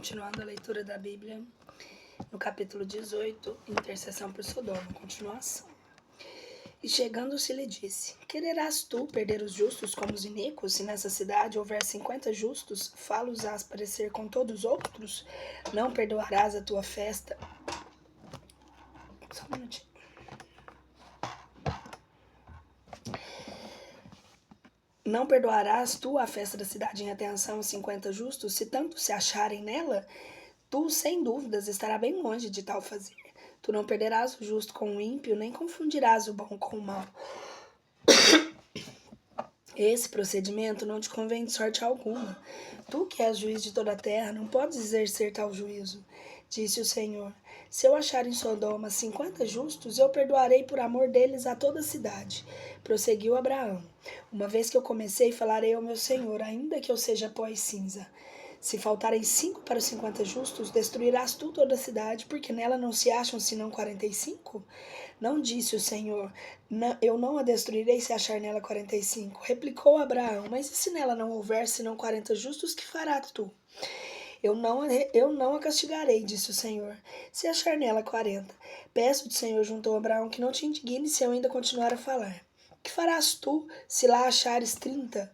Continuando a leitura da Bíblia, no capítulo 18, intercessão por Sodoma, continuação. E chegando-se lhe disse: Quererás tu perder os justos como os iníquos? Se nessa cidade houver 50 justos, fá-los-ás parecer com todos os outros? Não perdoarás a tua festa. Só um minutinho. Não perdoarás tu a festa da cidade em atenção aos 50 justos, se tanto se acharem nela? Tu, sem dúvidas, estará bem longe de tal fazer. Tu não perderás o justo com o ímpio, nem confundirás o bom com o mau. Esse procedimento não te convém de sorte alguma. Tu, que és juiz de toda a terra, não podes exercer tal juízo. Disse o Senhor: Se eu achar em Sodoma 50 justos, eu perdoarei por amor deles a toda a cidade. Prosseguiu Abraão: Uma vez que eu comecei, falarei ao meu Senhor, ainda que eu seja pó e cinza. Se faltarem 5 para os 50 justos, destruirás tu toda a cidade, porque nela não se acham senão 45? Não disse o Senhor: Eu não a destruirei se achar nela 45. Replicou Abraão: Mas e se nela não houver senão 40 justos, que farás tu? Eu não a castigarei, disse o Senhor, se achar nela 40. Peço-te, Senhor, juntou Abraão, que não te indigne se eu ainda continuar a falar. Que farás tu, se lá achares 30?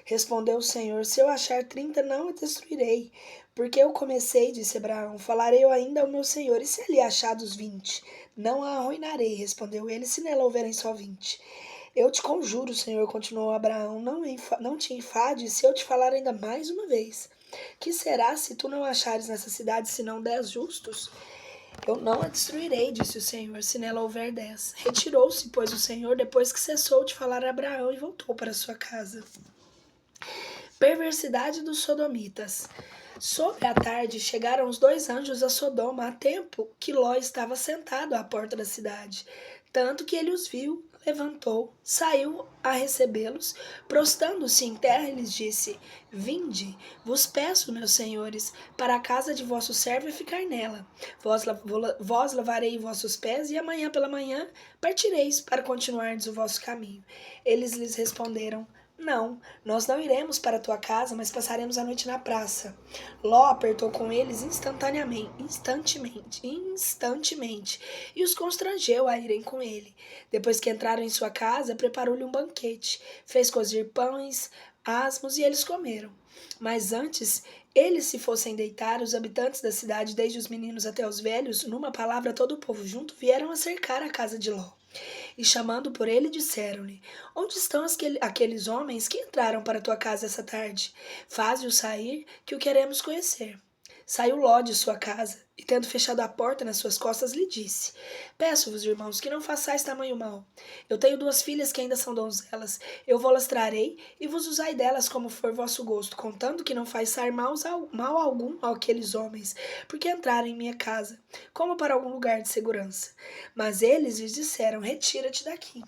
Respondeu o Senhor: Se eu achar 30, não a destruirei. Porque eu comecei, disse Abraão, falarei eu ainda ao meu Senhor, e se ali achados 20? Não a arruinarei, respondeu ele, se nela houverem só 20. Eu te conjuro, Senhor, continuou Abraão, não te enfades se eu te falar ainda mais uma vez. Que será se tu não achares nessa cidade senão 10 justos? Eu não a destruirei, disse o Senhor, se nela houver 10. Retirou-se, pois, o Senhor, depois que cessou de falar a Abraão, e voltou para sua casa. Perversidade dos sodomitas. Sobre a tarde chegaram os 2 anjos a Sodoma, a tempo que Ló estava sentado à porta da cidade. Tanto que ele os viu, levantou, saiu a recebê-los, prostando-se em terra, e lhes disse: Vinde, vos peço, meus senhores, para a casa de vosso servo e ficar nela. Vós lavarei vossos pés, e amanhã pela manhã partireis para continuardes o vosso caminho. Eles lhes responderam: Não, nós não iremos para a tua casa, mas passaremos a noite na praça. Ló apertou com eles instantemente, e os constrangeu a irem com ele. Depois que entraram em sua casa, preparou-lhe um banquete, fez cozer pães, asmos, e eles comeram. Mas antes eles se fossem deitar, os habitantes da cidade, desde os meninos até os velhos, numa palavra todo o povo junto, vieram a cercar a casa de Ló. E chamando por ele, disseram-lhe: Onde estão aqueles homens que entraram para a tua casa essa tarde? Faze-os sair, que o queremos conhecer. Saiu Ló de sua casa, e tendo fechado a porta nas suas costas, lhe disse: Peço-vos, irmãos, que não façais tamanho mal. Eu tenho 2 filhas que ainda são donzelas. Eu vou-las trarei, e vos usai delas como for vosso gosto, contando que não façais mal algum àqueles homens, porque entraram em minha casa, como para algum lugar de segurança. Mas eles lhes disseram: Retira-te daqui.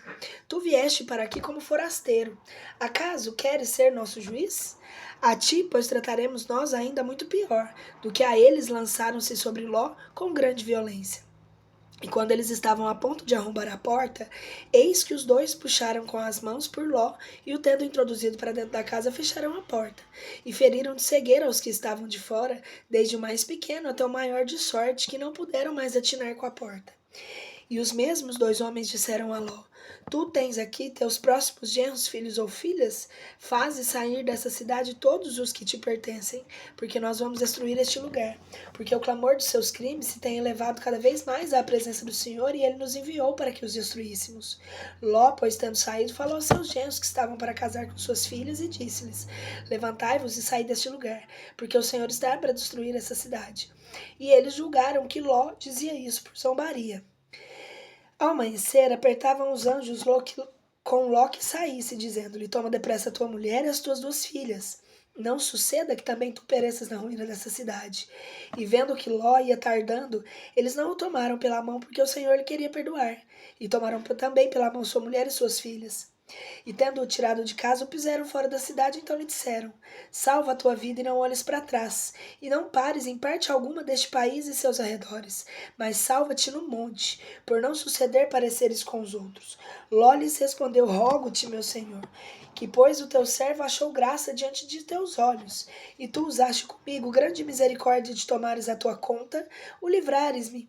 Tu vieste para aqui como forasteiro. Acaso queres ser nosso juiz? A ti, pois trataremos nós ainda muito pior do que a eles. Lançaram-se sobre Ló com grande violência. E quando eles estavam a ponto de arrombar a porta, eis que os 2 puxaram com as mãos por Ló, e o tendo introduzido para dentro da casa, fecharam a porta. E feriram de cegueira os que estavam de fora, desde o mais pequeno até o maior, de sorte que não puderam mais atinar com a porta. E os mesmos 2 homens disseram a Ló: Tu tens aqui teus próximos genros, filhos ou filhas? Faze sair dessa cidade todos os que te pertencem, porque nós vamos destruir este lugar. Porque o clamor dos seus crimes se tem elevado cada vez mais à presença do Senhor, e ele nos enviou para que os destruíssemos. Ló, pois tendo saído, falou aos seus genros que estavam para casar com suas filhas, e disse-lhes: Levantai-vos e saí deste lugar, porque o Senhor está para destruir essa cidade. E eles julgaram que Ló dizia isso por zombaria. Ao amanhecer, apertavam os anjos com Ló que saísse, dizendo-lhe: Toma depressa a tua mulher e as tuas 2 filhas. Não suceda que também tu pereças na ruína dessa cidade. E vendo que Ló ia tardando, eles não o tomaram pela mão, porque o Senhor lhe queria perdoar. E tomaram também pela mão sua mulher e suas filhas. E tendo-o tirado de casa, o puseram fora da cidade, então lhe disseram: Salva a tua vida e não olhes para trás, e não pares em parte alguma deste país e seus arredores, mas salva-te no monte, por não suceder pareceres com os outros. Ló lhes respondeu: Rogo-te, meu senhor, que pois o teu servo achou graça diante de teus olhos, e tu usaste comigo grande misericórdia de tomares a tua conta, o livrares-me.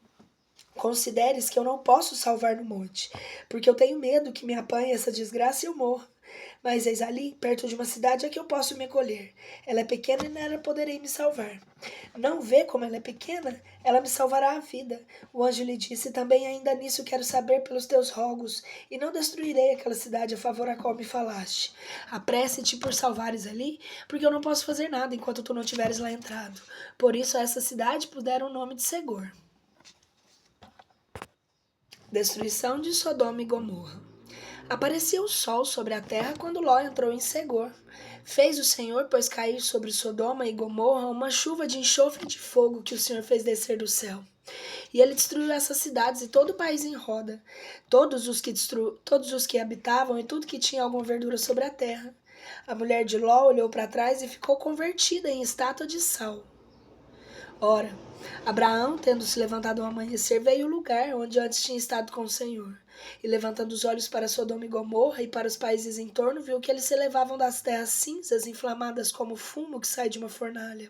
Consideres que eu não posso salvar no monte, porque eu tenho medo que me apanhe essa desgraça e eu morra. Mas eis ali, perto de uma cidade, a que eu posso me acolher. Ela é pequena e nela poderei me salvar. Não vê como ela é pequena? Ela me salvará a vida. O anjo lhe disse: Também ainda nisso quero saber pelos teus rogos, e não destruirei aquela cidade a favor a qual me falaste. Apresse-te por salvares ali, porque eu não posso fazer nada enquanto tu não tiveres lá entrado. Por isso a essa cidade puderam o nome de Segor. Destruição de Sodoma e Gomorra. Aparecia o sol sobre a terra quando Ló entrou em Segor. Fez o Senhor, pois, cair sobre Sodoma e Gomorra uma chuva de enxofre e de fogo que o Senhor fez descer do céu. E ele destruiu essas cidades e todo o país em roda, todos os que habitavam e tudo que tinha alguma verdura sobre a terra. A mulher de Ló olhou para trás e ficou convertida em estátua de sal. Ora, Abraão, tendo se levantado ao amanhecer, veio ao lugar onde antes tinha estado com o Senhor. E levantando os olhos para Sodoma e Gomorra e para os países em torno, viu que eles se elevavam das terras cinzas, inflamadas como fumo que sai de uma fornalha.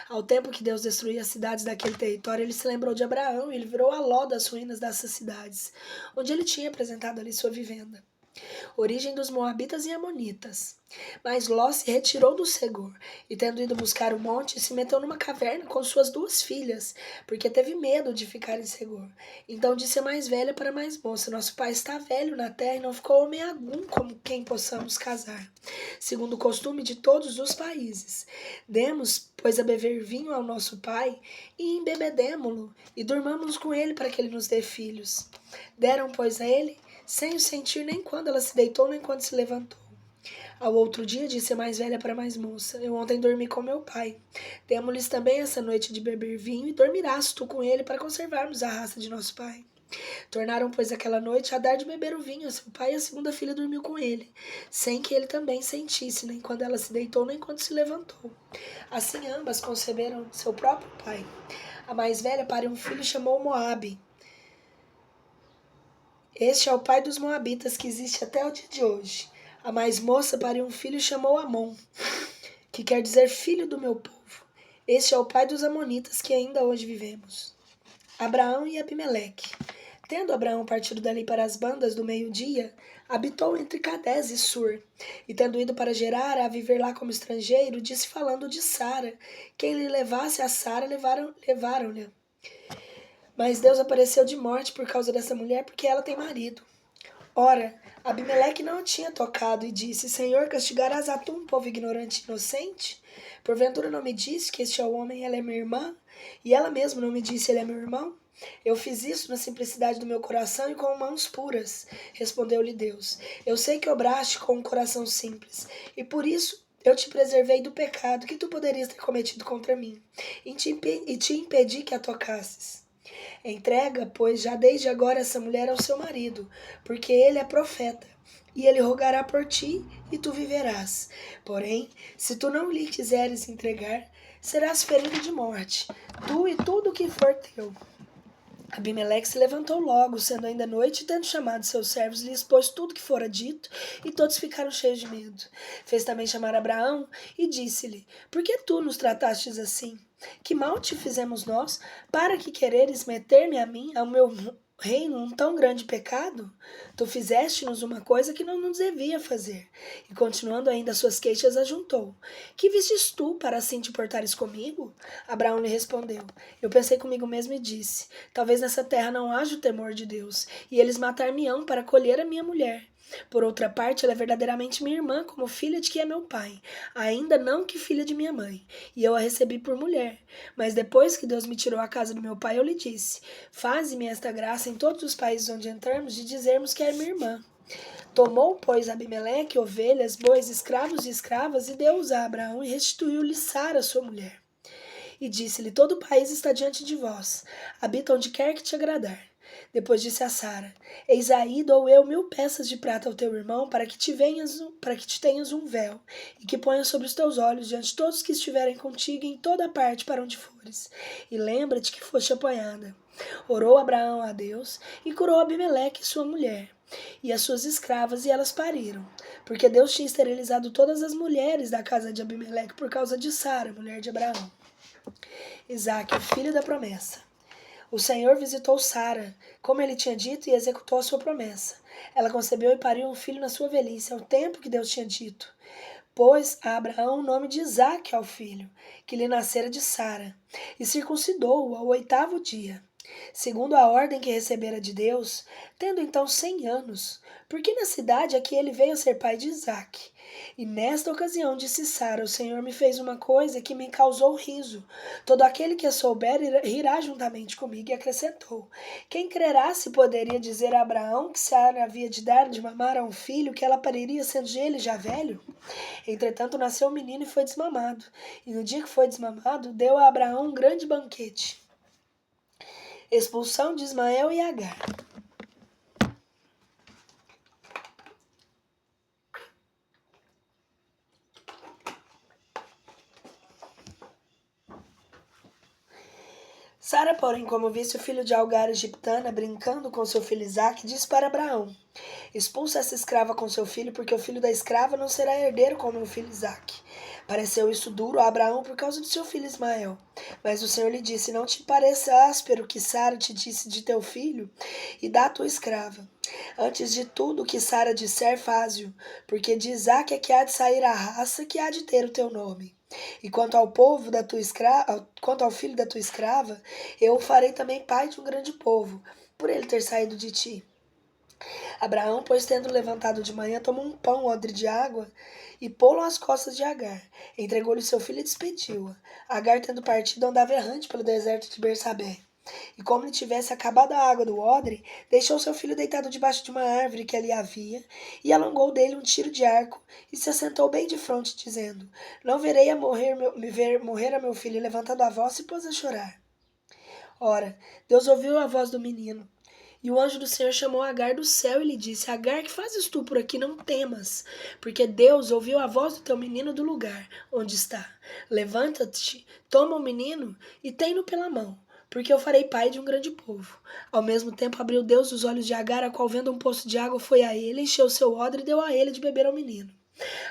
Ao tempo que Deus destruía as cidades daquele território, ele se lembrou de Abraão e ele virou a Ló das ruínas dessas cidades, onde ele tinha apresentado ali sua vivenda. Origem dos Moabitas e Amonitas. Mas Ló se retirou do Segor, e tendo ido buscar o monte, se meteu numa caverna com suas 2 filhas, porque teve medo de ficar em Segor. Então disse a mais velha para a mais moça: Nosso pai está velho na terra e não ficou homem algum como quem possamos casar, segundo o costume de todos os países. Demos, pois, a beber vinho ao nosso pai, e embebedemo-lo, e durmamos com ele para que ele nos dê filhos. Deram, pois, a ele, sem o sentir nem quando ela se deitou, nem quando se levantou. Ao outro dia, disse a mais velha para a mais moça: Eu ontem dormi com meu pai. Demos-lhes também essa noite de beber vinho, e dormirás tu com ele para conservarmos a raça de nosso pai. Tornaram, pois, aquela noite a dar de beber o vinho a seu pai, e a segunda filha dormiu com ele, sem que ele também sentisse, nem quando ela se deitou, nem quando se levantou. Assim ambas conceberam seu próprio pai. A mais velha pariu um filho e chamou Moabe. Este é o pai dos Moabitas que existe até o dia de hoje. A mais moça pariu um filho e chamou Amon, que quer dizer filho do meu povo. Este é o pai dos Amonitas que ainda hoje vivemos. Abraão e Abimeleque. Tendo Abraão partido dali para as bandas do meio-dia, habitou entre Cadés e Sur. E tendo ido para Gerar, a viver lá como estrangeiro, disse falando de Sara: Quem lhe levasse a Sara, levaram-lhe. Mas Deus apareceu de morte por causa dessa mulher, porque ela tem marido. Ora, Abimeleque não a tinha tocado e disse: Senhor, castigarás a tu um povo ignorante e inocente? Porventura não me disse que este é o homem e ela é minha irmã? E ela mesma não me disse: ele é meu irmão? Eu fiz isso na simplicidade do meu coração e com mãos puras. Respondeu-lhe Deus: Eu sei que obraste com um coração simples, e por isso eu te preservei do pecado que tu poderias ter cometido contra mim, e te impedi que a tocasses. Entrega, pois, já desde agora essa mulher ao seu marido, porque ele é profeta, e ele rogará por ti, e tu viverás. Porém, se tu não lhe quiseres entregar, serás ferido de morte, tu e tudo o que for teu. Abimeleque se levantou logo, sendo ainda noite, e tendo chamado seus servos, lhe expôs tudo que fora dito, e todos ficaram cheios de medo. Fez também chamar Abraão, e disse-lhe: Por que tu nos tratastes assim? Que mal te fizemos nós, para que quereres meter-me a mim, ao meu reino, um tão grande pecado? Tu fizeste-nos uma coisa que não nos devia fazer. E continuando ainda suas queixas, ajuntou: Que vistes tu para assim te portares comigo? Abraão lhe respondeu: Eu pensei comigo mesmo e disse: Talvez nessa terra não haja o temor de Deus, e eles matar-me-ão para colher a minha mulher. Por outra parte, ela é verdadeiramente minha irmã, como filha de quem é meu pai, ainda não que filha de minha mãe, e eu a recebi por mulher. Mas depois que Deus me tirou a casa do meu pai, eu lhe disse: Faze-me esta graça em todos os países onde entramos, de dizermos que é minha irmã. Tomou, pois, Abimeleque ovelhas, bois, escravos e escravas, e deu-os a Abraão, e restituiu-lhe Sara, sua mulher. E disse-lhe: Todo o país está diante de vós, habita onde quer que te agradar. Depois disse a Sara: Eis aí dou eu 1000 peças de prata ao teu irmão, para que te tenhas um véu, e que ponhas sobre os teus olhos diante de todos que estiverem contigo em toda parte para onde fores. E lembra-te que foste apanhada. Orou Abraão a Deus e curou Abimeleque, sua mulher, e as suas escravas, e elas pariram, porque Deus tinha esterilizado todas as mulheres da casa de Abimeleque por causa de Sara, mulher de Abraão. Isaque, filho da promessa. O Senhor visitou Sara, como ele tinha dito, e executou a sua promessa. Ela concebeu e pariu um filho na sua velhice, ao tempo que Deus tinha dito. Pôs a Abraão o nome de Isaque ao filho, que lhe nascera de Sara, e circuncidou-o ao 8º dia, segundo a ordem que recebera de Deus, tendo então 100 anos, porque na cidade a que ele veio a ser pai de Isaque. E nesta ocasião disse Sara: O Senhor me fez uma coisa que me causou riso. Todo aquele que a souber rirá juntamente comigo. E acrescentou: Quem crerá se poderia dizer a Abraão que Sara havia de dar de mamar a um filho que ela pariria sendo ele já velho? Entretanto nasceu um menino e foi desmamado. E no dia que foi desmamado, deu a Abraão um grande banquete. Expulsão de Ismael e Agar. Sara, porém, como visse o filho de Agar egiptana brincando com seu filho Isaque, disse para Abraão: Expulsa essa escrava com seu filho, porque o filho da escrava não será herdeiro com meu filho Isaque. Pareceu isso duro a Abraão por causa de seu filho Ismael. Mas o Senhor lhe disse: Não te pareça áspero o que Sara te disse de teu filho e da tua escrava. Antes de tudo o que Sara disser, faze-o, porque de Isaque é que há de sair a raça que há de ter o teu nome. E quanto ao filho da tua escrava, eu o farei também pai de um grande povo, por ele ter saído de ti. Abraão, pois, tendo levantado de manhã, tomou um pão, odre de água, e pô-lo às costas de Agar. Entregou-lhe seu filho e despediu-a. Agar, tendo partido, andava errante pelo deserto de Bersabé. E como lhe tivesse acabado a água do odre, deixou seu filho deitado debaixo de uma árvore que ali havia, e alongou dele um tiro de arco, e se assentou bem de fronte, dizendo: Não verei me ver morrer a meu filho. E levantando a voz, se pôs a chorar. Ora, Deus ouviu a voz do menino. E o anjo do Senhor chamou Agar do céu e lhe disse: Agar, que fazes tu por aqui? Não temas, porque Deus ouviu a voz do teu menino do lugar onde está. Levanta-te, toma o menino e tem-no pela mão, porque eu farei pai de um grande povo. Ao mesmo tempo abriu Deus os olhos de Agar, a qual, vendo um poço de água, foi a ele, encheu seu odre e deu a ele de beber ao menino.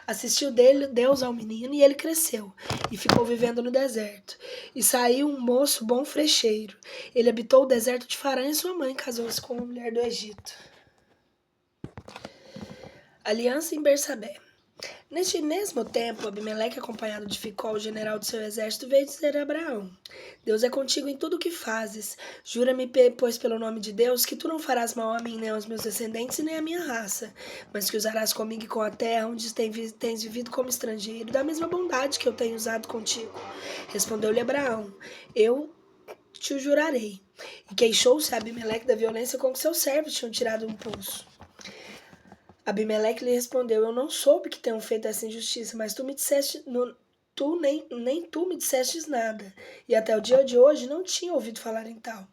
Assistiu Deus ao menino, e ele cresceu, e ficou vivendo no deserto. E saiu um moço bom frecheiro. Ele habitou o deserto de Farã, e sua mãe casou-se com uma mulher do Egito. Aliança em Bersabé. Neste mesmo tempo, Abimeleque, acompanhado de Ficol, o general do seu exército, veio dizer a Abraão: Deus é contigo em tudo o que fazes. Jura-me, pois, pelo nome de Deus, que tu não farás mal a mim, nem aos meus descendentes, nem à minha raça, mas que usarás comigo e com a terra onde tens vivido como estrangeiro, da mesma bondade que eu tenho usado contigo. Respondeu-lhe Abraão: Eu te o jurarei. E queixou-se Abimeleque da violência com que seus servos tinham tirado um poço. Abimeleque lhe respondeu: Eu não soube que tenham feito essa injustiça, mas tu me disseste, nem tu me dissestes nada, e até o dia de hoje não tinha ouvido falar em tal.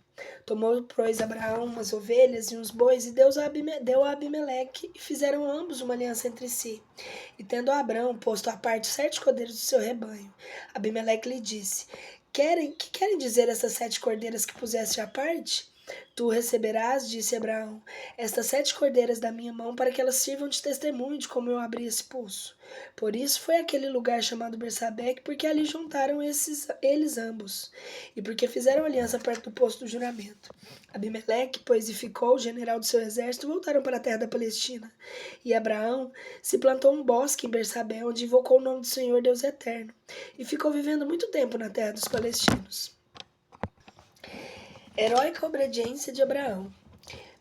Tomou, pois, Abraão umas ovelhas e uns bois, e deu a Abimeleque, e fizeram ambos uma aliança entre si. E tendo Abraão posto à parte 7 cordeiros do seu rebanho, Abimeleque lhe disse: Que querem dizer essas 7 cordeiras que puseste à parte? Tu receberás, disse Abraão, estas 7 cordeiras da minha mão, para que elas sirvam de testemunho de como eu abri esse poço. Por isso foi aquele lugar chamado Bersabé, porque ali juntaram eles ambos, e porque fizeram aliança perto do poço do juramento. Abimeleque, pois, e Ficol, o general do seu exército, voltaram para a terra da Palestina. E Abraão se plantou um bosque em Bersabé, onde invocou o nome do Senhor Deus Eterno, e ficou vivendo muito tempo na terra dos palestinos. Heróica obediência de Abraão.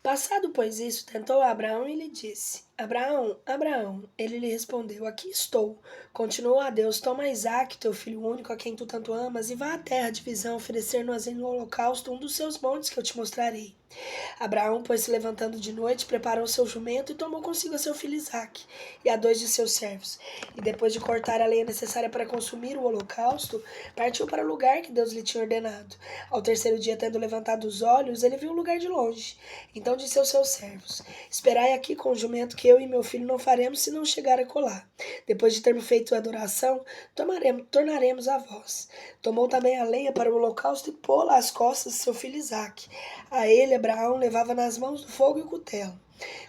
Passado, pois, isso, tentou Abraão e lhe disse: Abraão, Abraão, ele lhe respondeu: Aqui estou. Continuou a Deus: Toma Isaque, teu filho único, a quem tu tanto amas, e vá à terra de visão oferecer-nos em holocausto um dos seus montes que eu te mostrarei. Abraão, pois, se levantando de noite, preparou seu jumento e tomou consigo a seu filho Isaque e a dois de seus servos. E depois de cortar a lenha necessária para consumir o holocausto, partiu para o lugar que Deus lhe tinha ordenado. Ao terceiro dia, tendo levantado os olhos, ele viu o lugar de longe. Então disse aos seus servos: Esperai aqui com o jumento, que eu e meu filho não faremos se não chegar a colar. Depois de termos feito a adoração, tornaremos a vós. Tomou também a lenha para o holocausto e pô-la às costas de seu filho Isaque. A ele, Abraão levava nas mãos o fogo e o cutelo,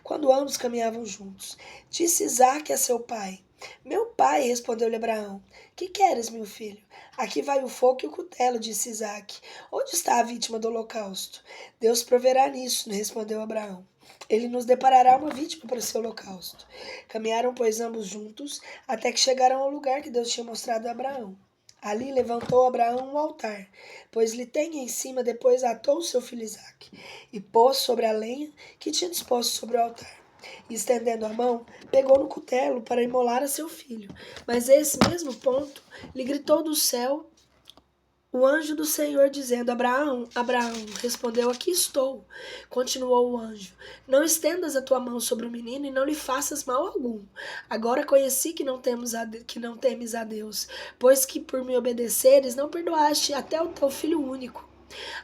quando ambos caminhavam juntos. Disse Isaque a seu pai: Meu pai, respondeu-lhe Abraão: Que queres, meu filho? Aqui vai o fogo e o cutelo, disse Isaque. Onde está a vítima do holocausto? Deus proverá nisso, respondeu Abraão. Ele nos deparará uma vítima para o seu holocausto. Caminharam, pois, ambos juntos, até que chegaram ao lugar que Deus tinha mostrado a Abraão. Ali levantou Abraão um altar, pois lhe tem em cima, depois atou seu filho Isaque, e pôs sobre a lenha que tinha disposto sobre o altar. E estendendo a mão, pegou no cutelo para imolar a seu filho. Mas a esse mesmo ponto lhe gritou do céu o anjo do Senhor, dizendo: Abraão, Abraão. Respondeu: Aqui estou. Continuou o anjo: Não estendas a tua mão sobre o menino e não lhe faças mal algum. Agora conheci que não temes a Deus, pois que por me obedeceres não perdoaste até o teu filho único.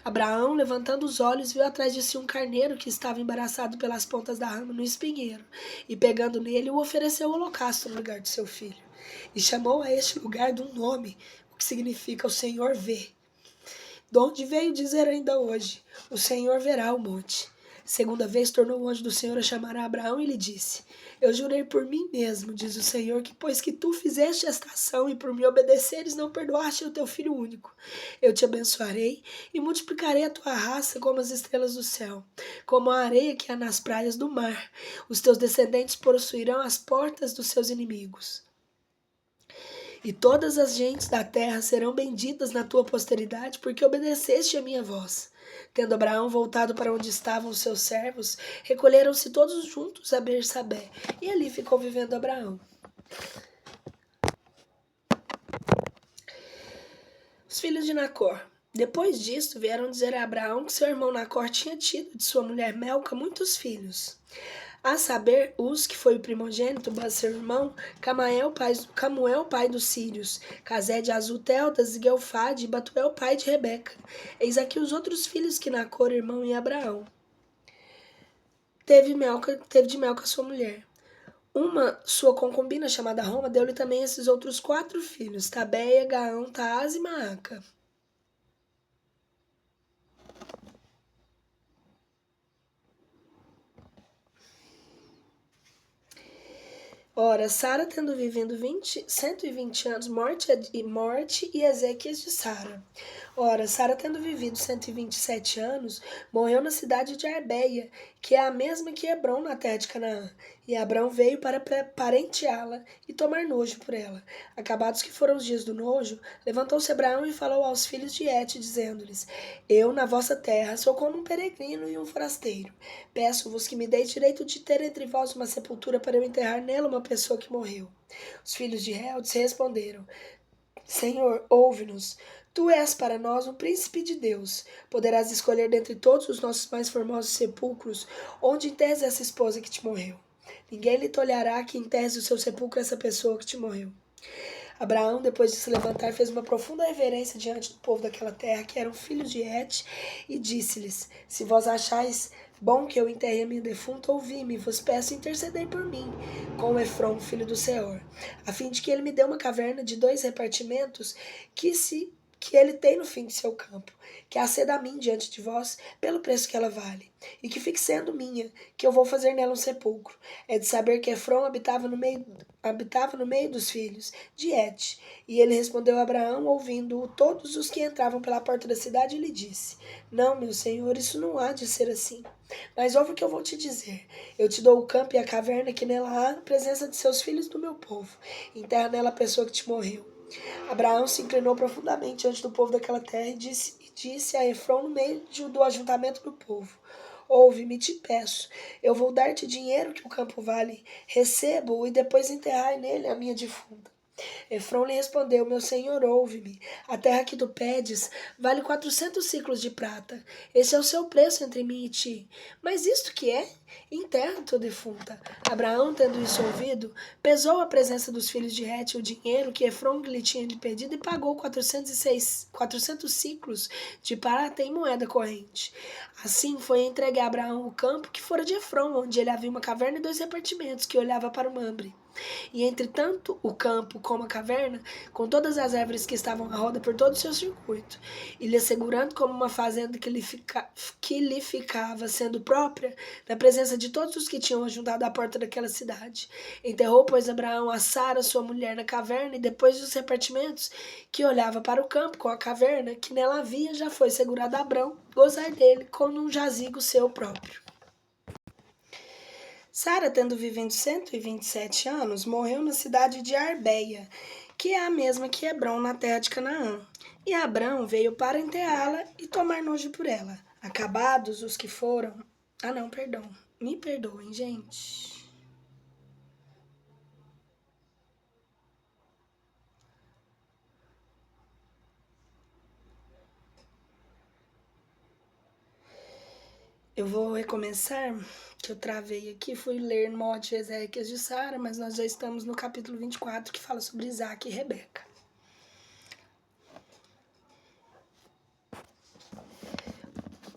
Abraão, levantando os olhos, viu atrás de si um carneiro que estava embaraçado pelas pontas da rama no espinheiro, e pegando nele, o ofereceu ao holocausto no lugar de seu filho. E chamou a este lugar de um nome, o que significa o Senhor vê. De onde veio dizer ainda hoje: O Senhor verá o monte. Segunda vez tornou o anjo do Senhor a chamar a Abraão e lhe disse: Eu jurei por mim mesmo, diz o Senhor, que pois que tu fizeste esta ação e por me obedeceres não perdoaste o teu filho único, eu te abençoarei e multiplicarei a tua raça como as estrelas do céu, como a areia que há nas praias do mar. Os teus descendentes possuirão as portas dos seus inimigos. E todas as gentes da terra serão benditas na tua posteridade, porque obedeceste a minha voz. Tendo Abraão voltado para onde estavam os seus servos, recolheram-se todos juntos a Bersabé, e ali ficou vivendo Abraão. Os filhos de Nacor. Depois disto, vieram dizer a Abraão que seu irmão Nacor tinha tido de sua mulher Melca muitos filhos. A saber, Uz, que foi o primogênito, mas seu irmão, Camuel, pai dos sírios, Casé de Azutel, das Guelfade, e Batuel, pai de Rebeca. Eis aqui os outros filhos que Nacor, irmão e Abraão, teve de Melca sua mulher. Uma sua concubina, chamada Roma, deu-lhe também esses outros 4 filhos, Tabeia, Gaão, Taás e Maaca. Ora, Sara, tendo vivido 120 anos, morte e Ezequias de Sara. Ora, Sara, tendo vivido 127 anos, morreu na cidade de Arbeia, que é a mesma que Hebrom na terra de Canaã. E Abrão veio para parenteá-la e tomar nojo por ela. Acabados que foram os dias do nojo, levantou-se Abraão e falou aos filhos de Et, dizendo-lhes: Eu, na vossa terra, sou como um peregrino e um forasteiro. Peço-vos que me deis direito de ter entre vós uma sepultura para eu enterrar nela uma pessoa que morreu. Os filhos de Heldes responderam: Senhor, ouve-nos. Tu és para nós um príncipe de Deus. Poderás escolher dentre todos os nossos mais formosos sepulcros onde enterres essa esposa que te morreu. Ninguém lhe tolherá que enterres o seu sepulcro essa pessoa que te morreu. Abraão, depois de se levantar, fez uma profunda reverência diante do povo daquela terra, que eram filhos de Et, e disse-lhes: Se vós achais bom que eu enterre a minha defunta, ouvi-me, vos peço intercedei por mim, com Efrom, filho do Seor, a fim de que ele me dê uma caverna de 2 repartimentos que ele tem no fim de seu campo, que a ceda a mim diante de vós, pelo preço que ela vale, e que fique sendo minha, que eu vou fazer nela um sepulcro. É de saber que Efrom habitava no meio dos filhos de Et. E ele respondeu a Abraão, ouvindo-o todos os que entravam pela porta da cidade, e lhe disse: Não, meu senhor, isso não há de ser assim. Mas ouve o que eu vou te dizer. Eu te dou o campo e a caverna que nela há, na presença de seus filhos do meu povo. Enterra nela a pessoa que te morreu. Abraão se inclinou profundamente diante do povo daquela terra e disse a Efrom no meio do ajuntamento do povo: Ouve-me, te peço. Eu vou dar-te dinheiro que o campo vale. Recebo-o e depois enterrai nele a minha defunta. Efrom lhe respondeu: Meu senhor, ouve-me. A terra que tu pedes vale 400 ciclos de prata. Esse é o seu preço entre mim e ti. Mas isto que é? Enterra tua defunta. Abraão, tendo isso ouvido, pesou a presença dos filhos de Het o dinheiro que Efrom lhe tinha pedido e pagou 400 ciclos de prata em moeda corrente. Assim foi entregue a Abraão o campo que fora de Efrom, onde ele havia uma caverna e 2 repartimentos que olhava para o Mamre. E entre tanto o campo como a caverna, com todas as árvores que estavam à roda por todo o seu circuito, e lhe assegurando como uma fazenda que lhe ficava sendo própria, na presença de todos os que tinham ajuntado à porta daquela cidade. Enterrou, pois, Abraão a Sara, sua mulher, na caverna, e depois dos repartimentos, que olhava para o campo com a caverna, que nela havia, já foi segurado a Abrão, gozar dele, como um jazigo seu próprio. Sara, tendo vivido 127 anos, morreu na cidade de Arbeia, que é a mesma que Hebrom na terra de Canaã. E Abrão veio para enterrá-la e tomar nojo por ela. Acabados os que foram... Ah, não, perdão. Me perdoem, gente. Eu vou recomeçar, que eu travei aqui, fui ler Morte de Ezequias de Sara, mas nós já estamos no capítulo 24, que fala sobre Isaac e Rebeca.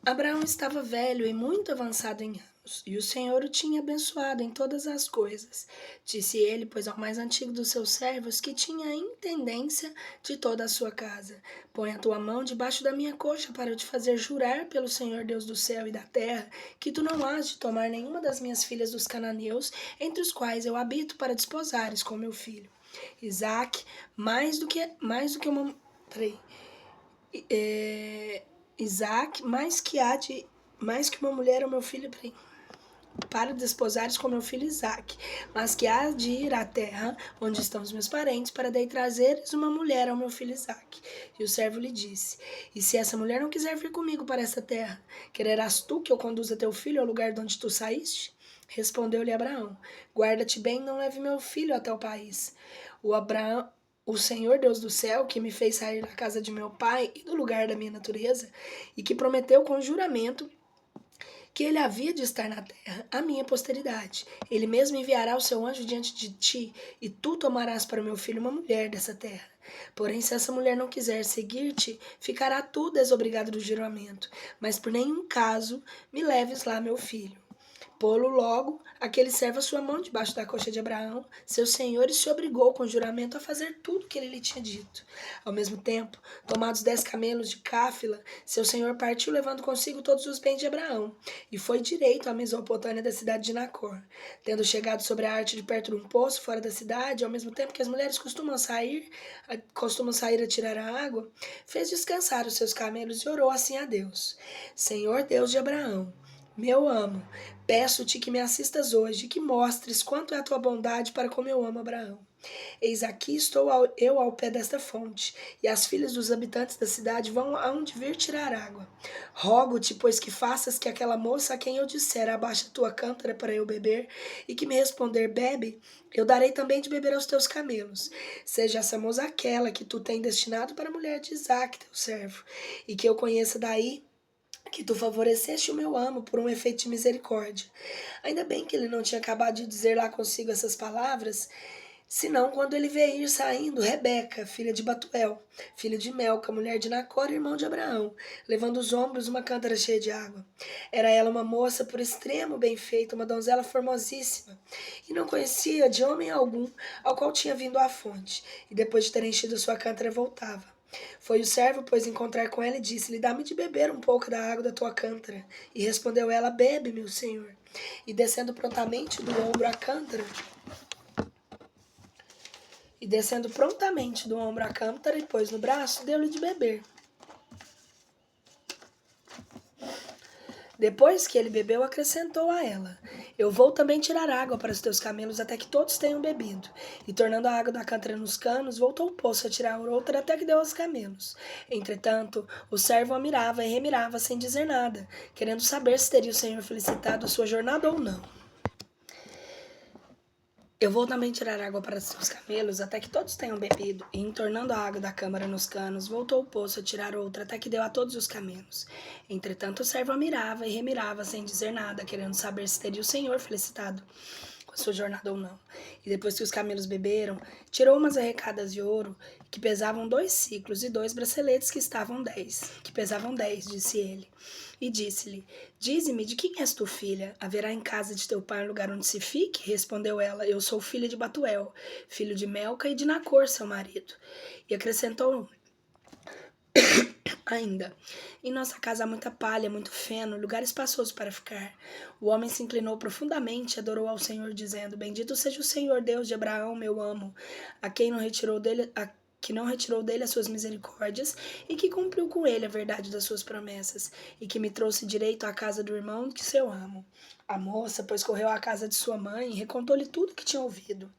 Abraão estava velho e muito avançado em anos, e o Senhor o tinha abençoado em todas as coisas. Disse ele, pois, ao mais antigo dos seus servos, que tinha a intendência de toda a sua casa: Põe a tua mão debaixo da minha coxa para eu te fazer jurar pelo Senhor Deus do céu e da terra, que tu não has de tomar nenhuma das minhas filhas dos cananeus, entre os quais eu habito, para desposares com meu filho. Isaac, mais do que uma... Peraí. Isaac, mais que uma mulher, é o meu filho, para desposares com meu filho Isaac, mas que há de ir à terra onde estão os meus parentes, para daí trazeres uma mulher ao meu filho Isaac. E o servo lhe disse: E se essa mulher não quiser vir comigo para essa terra, quererás tu que eu conduza teu filho ao lugar de onde tu saíste? Respondeu-lhe Abraão: Guarda-te bem, não leve meu filho até o país. O Senhor Deus do céu, que me fez sair da casa de meu pai e do lugar da minha natureza, e que prometeu com juramento que ele havia de estar na terra, a minha posteridade. Ele mesmo enviará o seu anjo diante de ti, e tu tomarás para o meu filho uma mulher dessa terra. Porém, se essa mulher não quiser seguir-te, ficará tu desobrigado do juramento, mas por nenhum caso me leves lá meu filho. Pô-lo logo, aquele servo a sua mão debaixo da coxa de Abraão, seu senhor, e se obrigou com juramento a fazer tudo o que ele lhe tinha dito. Ao mesmo tempo, tomados 10 camelos de Cáfila, seu senhor partiu levando consigo todos os bens de Abraão, e foi direito à Mesopotâmia da cidade de Nacor. Tendo chegado sobre a arte de perto de um poço fora da cidade, ao mesmo tempo que as mulheres costumam sair a tirar a água, fez descansar os seus camelos e orou assim a Deus: Senhor Deus de Abraão, meu amo, peço-te que me assistas hoje e que mostres quanto é a tua bondade para como eu amo Abraão. Eis aqui estou eu ao pé desta fonte, e as filhas dos habitantes da cidade vão aonde vir tirar água. Rogo-te, pois, que faças que aquela moça a quem eu disser abaixa a tua cântara para eu beber, e que me responder bebe, eu darei também de beber aos teus camelos. Seja essa moça aquela que tu tens destinado para a mulher de Isaque, teu servo, e que eu conheça daí que tu favoreceste o meu amo por um efeito de misericórdia. Ainda bem que ele não tinha acabado de dizer lá consigo essas palavras, senão quando ele veio ir saindo, Rebeca, filha de Batuel, filha de Melca, mulher de Nacor, irmão de Abraão, levando os ombros uma cântara cheia de água. Era ela uma moça por extremo bem feita, uma donzela formosíssima, e não conhecia de homem algum ao qual tinha vindo à fonte, e depois de ter enchido sua cântara voltava. Foi o servo, pois, encontrar com ela e disse-lhe: Dá-me de beber um pouco da água da tua cântara. E respondeu ela: Bebe, meu senhor. E descendo prontamente do ombro a cântara, e pôs no braço, deu-lhe de beber. Depois que ele bebeu, acrescentou a ela: Eu vou também tirar água para os teus camelos até que todos tenham bebido. E tornando a água da cântara nos canos, voltou o poço a tirar outra até que deu aos camelos. Entretanto, o servo a mirava e remirava sem dizer nada, querendo saber se teria o Senhor felicitado a sua jornada ou não. Eu vou também tirar água para os camelos até que todos tenham bebido. E, entornando a água da câmara nos canos, voltou o poço a tirar outra até que deu a todos os camelos. Entretanto, o servo a mirava e remirava sem dizer nada, querendo saber se teria o Senhor felicitado com a sua jornada ou não. E depois que os camelos beberam, tirou umas arrecadas de ouro que pesavam 2 ciclos e 2 braceletes que pesavam 10, disse ele. E disse-lhe: Dize-me, de quem és tu, filha? Haverá em casa de teu pai um lugar onde se fique? Respondeu ela: Eu sou filha de Batuel, filho de Melca e de Nacor, seu marido. E acrescentou ainda: Em nossa casa há muita palha, muito feno, lugar espaçoso para ficar. O homem se inclinou profundamente e adorou ao Senhor, dizendo: Bendito seja o Senhor, Deus de Abraão, meu amo, que não retirou dele as suas misericórdias e que cumpriu com ele a verdade das suas promessas, e que me trouxe direito à casa do irmão que seu amo. A moça, pois, correu à casa de sua mãe e recontou-lhe tudo o que tinha ouvido.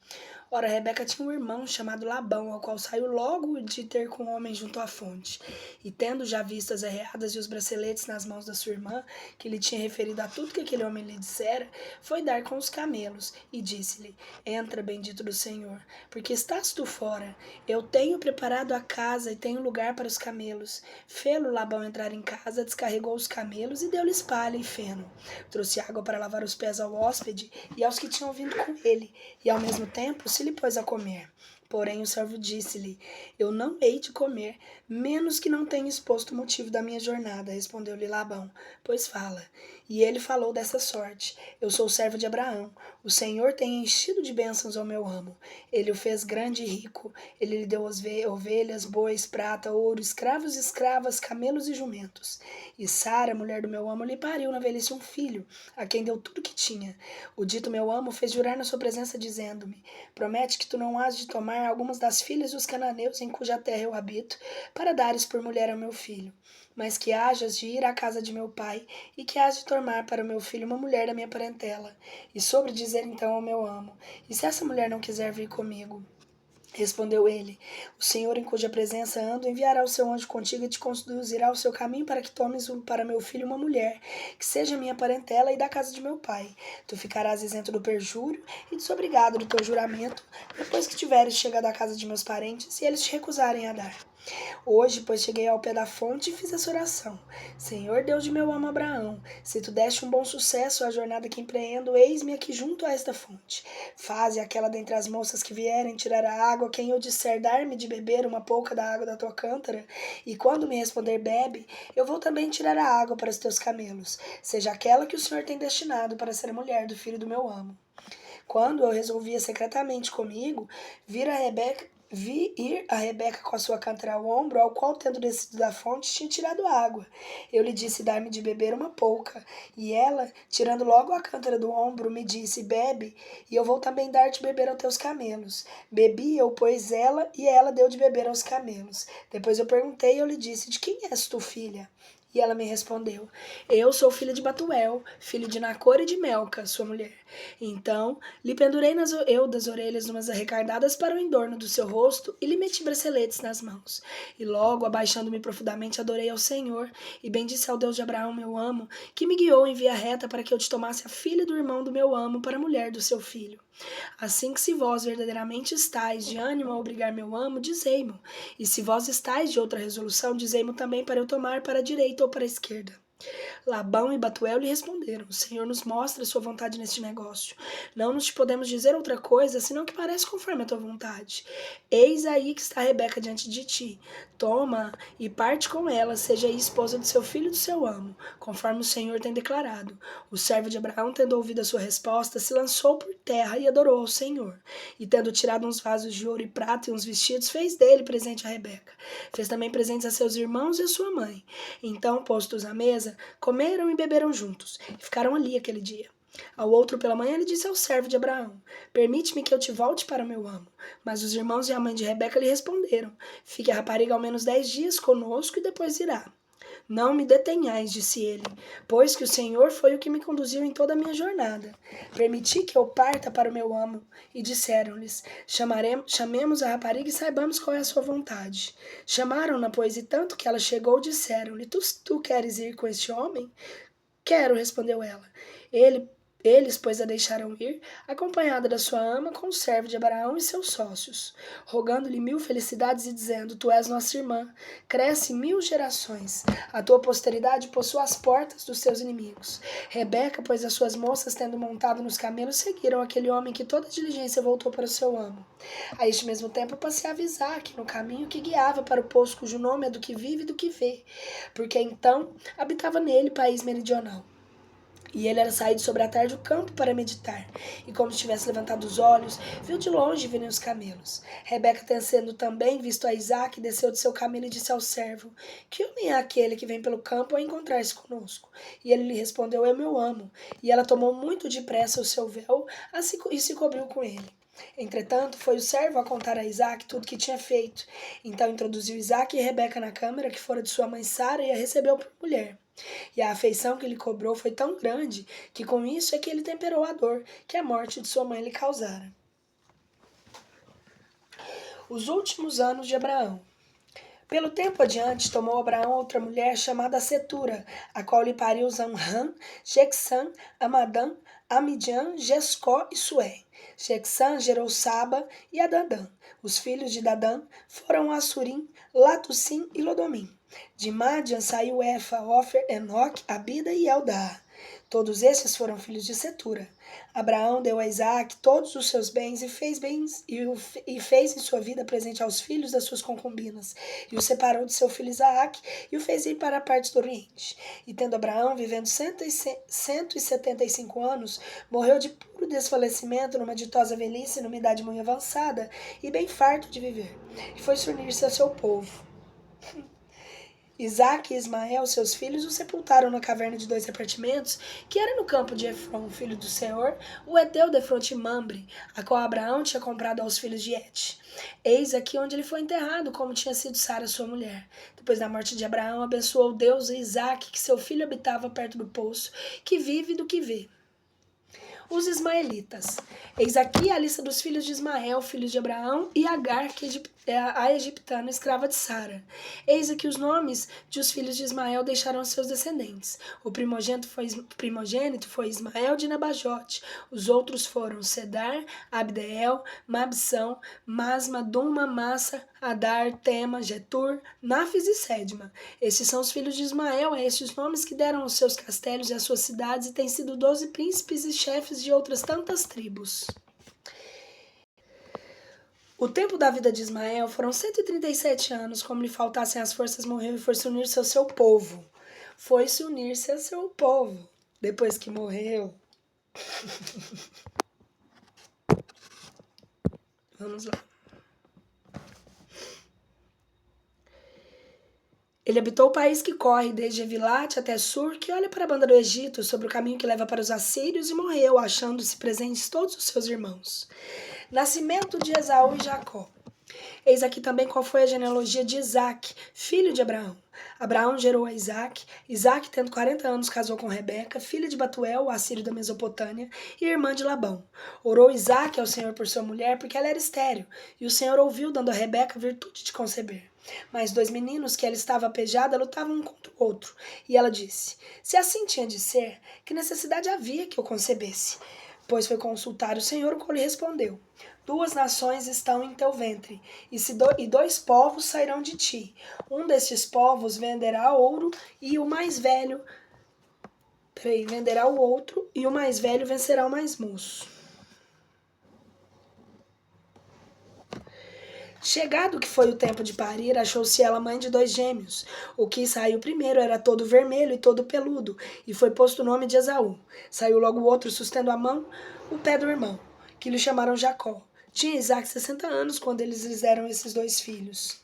Ora, Rebeca tinha um irmão chamado Labão, ao qual saiu logo de ter com o homem junto à fonte. E tendo já visto as arreadas e os braceletes nas mãos da sua irmã, que lhe tinha referido a tudo que aquele homem lhe dissera, foi dar com os camelos, e disse-lhe: Entra, bendito do Senhor, porque estás tu fora. Eu tenho preparado a casa e tenho lugar para os camelos. Fê-lo Labão entrar em casa, descarregou os camelos e deu-lhes palha e feno. Trouxe água para lavar os pés ao hóspede e aos que tinham vindo com ele, e ao mesmo tempo se lhe pôs a comer. Porém o servo disse-lhe: Eu não hei de comer, menos que não tenha exposto o motivo da minha jornada. Respondeu-lhe Labão: Pois fala. E ele falou dessa sorte: Eu sou servo de Abraão. O Senhor tem enchido de bênçãos ao meu amo. Ele o fez grande e rico. Ele lhe deu ovelhas, bois, prata, ouro, escravos e escravas, camelos e jumentos. E Sara, mulher do meu amo, lhe pariu na velhice um filho, a quem deu tudo o que tinha. O dito meu amo fez jurar na sua presença, dizendo-me: Promete que tu não has de tomar algumas das filhas dos cananeus em cuja terra eu habito, para dares por mulher ao meu filho, mas que hajas de ir à casa de meu pai, e que has de tomar para o meu filho uma mulher da minha parentela. E sobre dizer então ao meu amo: E se essa mulher não quiser vir comigo? Respondeu ele: O Senhor, em cuja presença ando, enviará o seu anjo contigo e te conduzirá ao seu caminho para que tomes para meu filho uma mulher, que seja minha parentela e da casa de meu pai. Tu ficarás isento do perjúrio e desobrigado do teu juramento, depois que tiveres chegado à casa de meus parentes e eles te recusarem a dar. Hoje, pois, cheguei ao pé da fonte e fiz essa oração: Senhor Deus de meu amo Abraão, se tu deste um bom sucesso à jornada que empreendo, eis-me aqui junto a esta fonte. Faze aquela dentre as moças que vierem tirar a água, quem eu disser dar-me de beber uma pouca da água da tua cântara, e quando me responder bebe, eu vou também tirar a água para os teus camelos, seja aquela que o Senhor tem destinado para ser a mulher do filho do meu amo. Quando eu resolvia secretamente comigo, vi ir a Rebeca com a sua cântara ao ombro, ao qual, tendo descido da fonte, tinha tirado água. Eu lhe disse dar-me de beber uma pouca, e ela, tirando logo a cântara do ombro, me disse: Bebe, e eu vou também dar-te de beber aos teus camelos. Bebi eu, pois, ela, e ela deu de beber aos camelos. Depois eu perguntei e eu lhe disse: De quem és tu, filha? E ela me respondeu: Eu sou filha de Batuel, filho de Nacor e de Melca, sua mulher. Então lhe pendurei eu das orelhas umas arrecardadas para o endorno do seu rosto e lhe meti braceletes nas mãos. E logo, abaixando-me profundamente, adorei ao Senhor e bendisse ao Deus de Abraão, meu amo, que me guiou em via reta para que eu te tomasse a filha do irmão do meu amo para a mulher do seu filho. Assim que se vós verdadeiramente estáis de ânimo a obrigar meu amo, dizei-mo. E se vós estáis de outra resolução, dizei-mo também para eu tomar para a direita ou para a esquerda. Labão e Batuel lhe responderam: O Senhor nos mostra a sua vontade neste negócio. Não nos podemos dizer outra coisa, senão que parece conforme a tua vontade. Eis aí que está Rebeca diante de ti. Toma e parte com ela, seja aí esposa do seu filho e do seu amo, conforme o Senhor tem declarado. O servo de Abraão, tendo ouvido a sua resposta, se lançou por terra e adorou ao Senhor. E tendo tirado uns vasos de ouro e prata e uns vestidos, fez dele presente a Rebeca. Fez também presentes a seus irmãos e a sua mãe. Então, postos à mesa, comeram e beberam juntos, e ficaram ali aquele dia. Ao outro pela manhã ele disse ao servo de Abraão: Permite-me que eu te volte para meu amo. Mas os irmãos e a mãe de Rebeca lhe responderam: Fique a rapariga ao menos 10 dias conosco e depois irá. Não me detenhais, disse ele, pois que o Senhor foi o que me conduziu em toda a minha jornada. Permiti que eu parta para o meu amo, e disseram-lhes, chamemos a rapariga e saibamos qual é a sua vontade. Chamaram-na, pois, e tanto que ela chegou, disseram-lhe, tu queres ir com este homem? Quero, respondeu ela. Eles, pois, a deixaram ir, acompanhada da sua ama, com o servo de Abraão e seus sócios, rogando-lhe 1000 felicidades e dizendo, tu és nossa irmã, cresce 1000 gerações, a tua posteridade possui as portas dos teus inimigos. Rebeca, pois as suas moças, tendo montado nos camelos, seguiram aquele homem que toda diligência voltou para o seu amo. A este mesmo tempo passeava Isaque no caminho que guiava para o poço cujo nome é do que vive e do que vê, porque então habitava nele país meridional. E ele era saído sobre a tarde do campo para meditar. E como tivesse levantado os olhos, viu de longe virem os camelos. Rebeca, tendo também visto a Isaque, desceu de seu camelo e disse ao servo, que homem é aquele que vem pelo campo a encontrar-se conosco? E ele lhe respondeu, é meu amo. E ela tomou muito depressa o seu véu e se cobriu com ele. Entretanto, foi o servo a contar a Isaque tudo que tinha feito. Então introduziu Isaque e Rebeca na câmara que fora de sua mãe Sara e a recebeu por mulher. E a afeição que lhe cobrou foi tão grande que com isso é que ele temperou a dor que a morte de sua mãe lhe causara. Os últimos anos de Abraão. Pelo tempo adiante, tomou Abraão outra mulher chamada Setura, a qual lhe pariu Zanrã, Jexã, Amadã, Amidian, Jescó e Sué. Jexã gerou Saba e Adadã. Os filhos de Dadã foram Assurim, Latussim e Lodomim. De Madian saiu Efa, Ofer, Enoque, Abida e Eldá. Todos estes foram filhos de Setura. Abraão deu a Isaque todos os seus bens e fez em sua vida presente aos filhos das suas concubinas, e o separou de seu filho Isaque e o fez ir para a parte do Oriente. E tendo Abraão, vivendo 175 anos, morreu de puro desfalecimento numa ditosa velhice, numa idade muito avançada, e bem farto de viver, e foi-se unir-se a seu povo. Isaque e Ismael, seus filhos, o sepultaram na caverna de 2 repartimentos, que era no campo de Efron, filho do Seor, o heteu de fronte Mamre, a qual Abraão tinha comprado aos filhos de Et. Eis aqui onde ele foi enterrado, como tinha sido Sara, sua mulher. Depois da morte de Abraão, abençoou Deus a Isaque, que seu filho habitava perto do poço, que vive do que vê. Os ismaelitas. Eis aqui a lista dos filhos de Ismael, filhos de Abraão, e Agar, que é a egiptana, escrava de Sara. Eis aqui os nomes de os filhos de Ismael deixaram seus descendentes. O primogênito foi Ismael de Nabajote. Os outros foram Sedar, Abdeel, Mabsão, Masma, Duma, Massa, Adar, Tema, Getur, Nafis e Sedma. Estes são os filhos de Ismael, estes nomes que deram aos seus castelos e às suas cidades, e têm sido 12 príncipes e chefes de outras tantas tribos. O tempo da vida de Ismael foram 137 anos, como lhe faltassem as forças, morreu e foi-se unir-se ao seu povo. Foi-se unir-se ao seu povo, depois que morreu. Vamos lá. Ele habitou o país que corre desde Evilate até Sur, que olha para a banda do Egito, sobre o caminho que leva para os assírios, e morreu, achando-se presentes todos os seus irmãos. Nascimento de Esaú e Jacó. Eis aqui também qual foi a genealogia de Isaque, filho de Abraão. Abraão gerou a Isaque. Isaque, tendo 40 anos, casou com Rebeca, filha de Batuel, o assírio da Mesopotâmia, e irmã de Labão. Orou Isaque ao Senhor por sua mulher, porque ela era estéril, e o Senhor ouviu, dando a Rebeca virtude de conceber. Mas 2 meninos que ela estava apejada lutavam um contra o outro. E ela disse, se assim tinha de ser, que necessidade havia que eu concebesse? Pois foi consultar o Senhor, o qual lhe respondeu, 2 nações estão em teu ventre, e 2 povos sairão de ti. Um destes povos venderá ouro, e o mais velho... venderá o outro, e o mais velho vencerá o mais moço. Chegado que foi o tempo de parir, achou-se ela mãe de 2 gêmeos. O que saiu primeiro era todo vermelho e todo peludo, e foi posto o nome de Esaú. Saiu logo o outro, sustendo a mão o pé do irmão, que lhe chamaram Jacó. Tinha Isaque 60 anos quando eles lhes deram esses 2 filhos.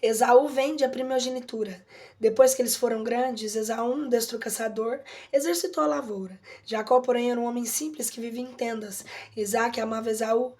Esaú vende a primogenitura. Depois que eles foram grandes, Esaú, um destro caçador, exercitou a lavoura. Jacó, porém, era um homem simples que vivia em tendas. Isaac amava Esaú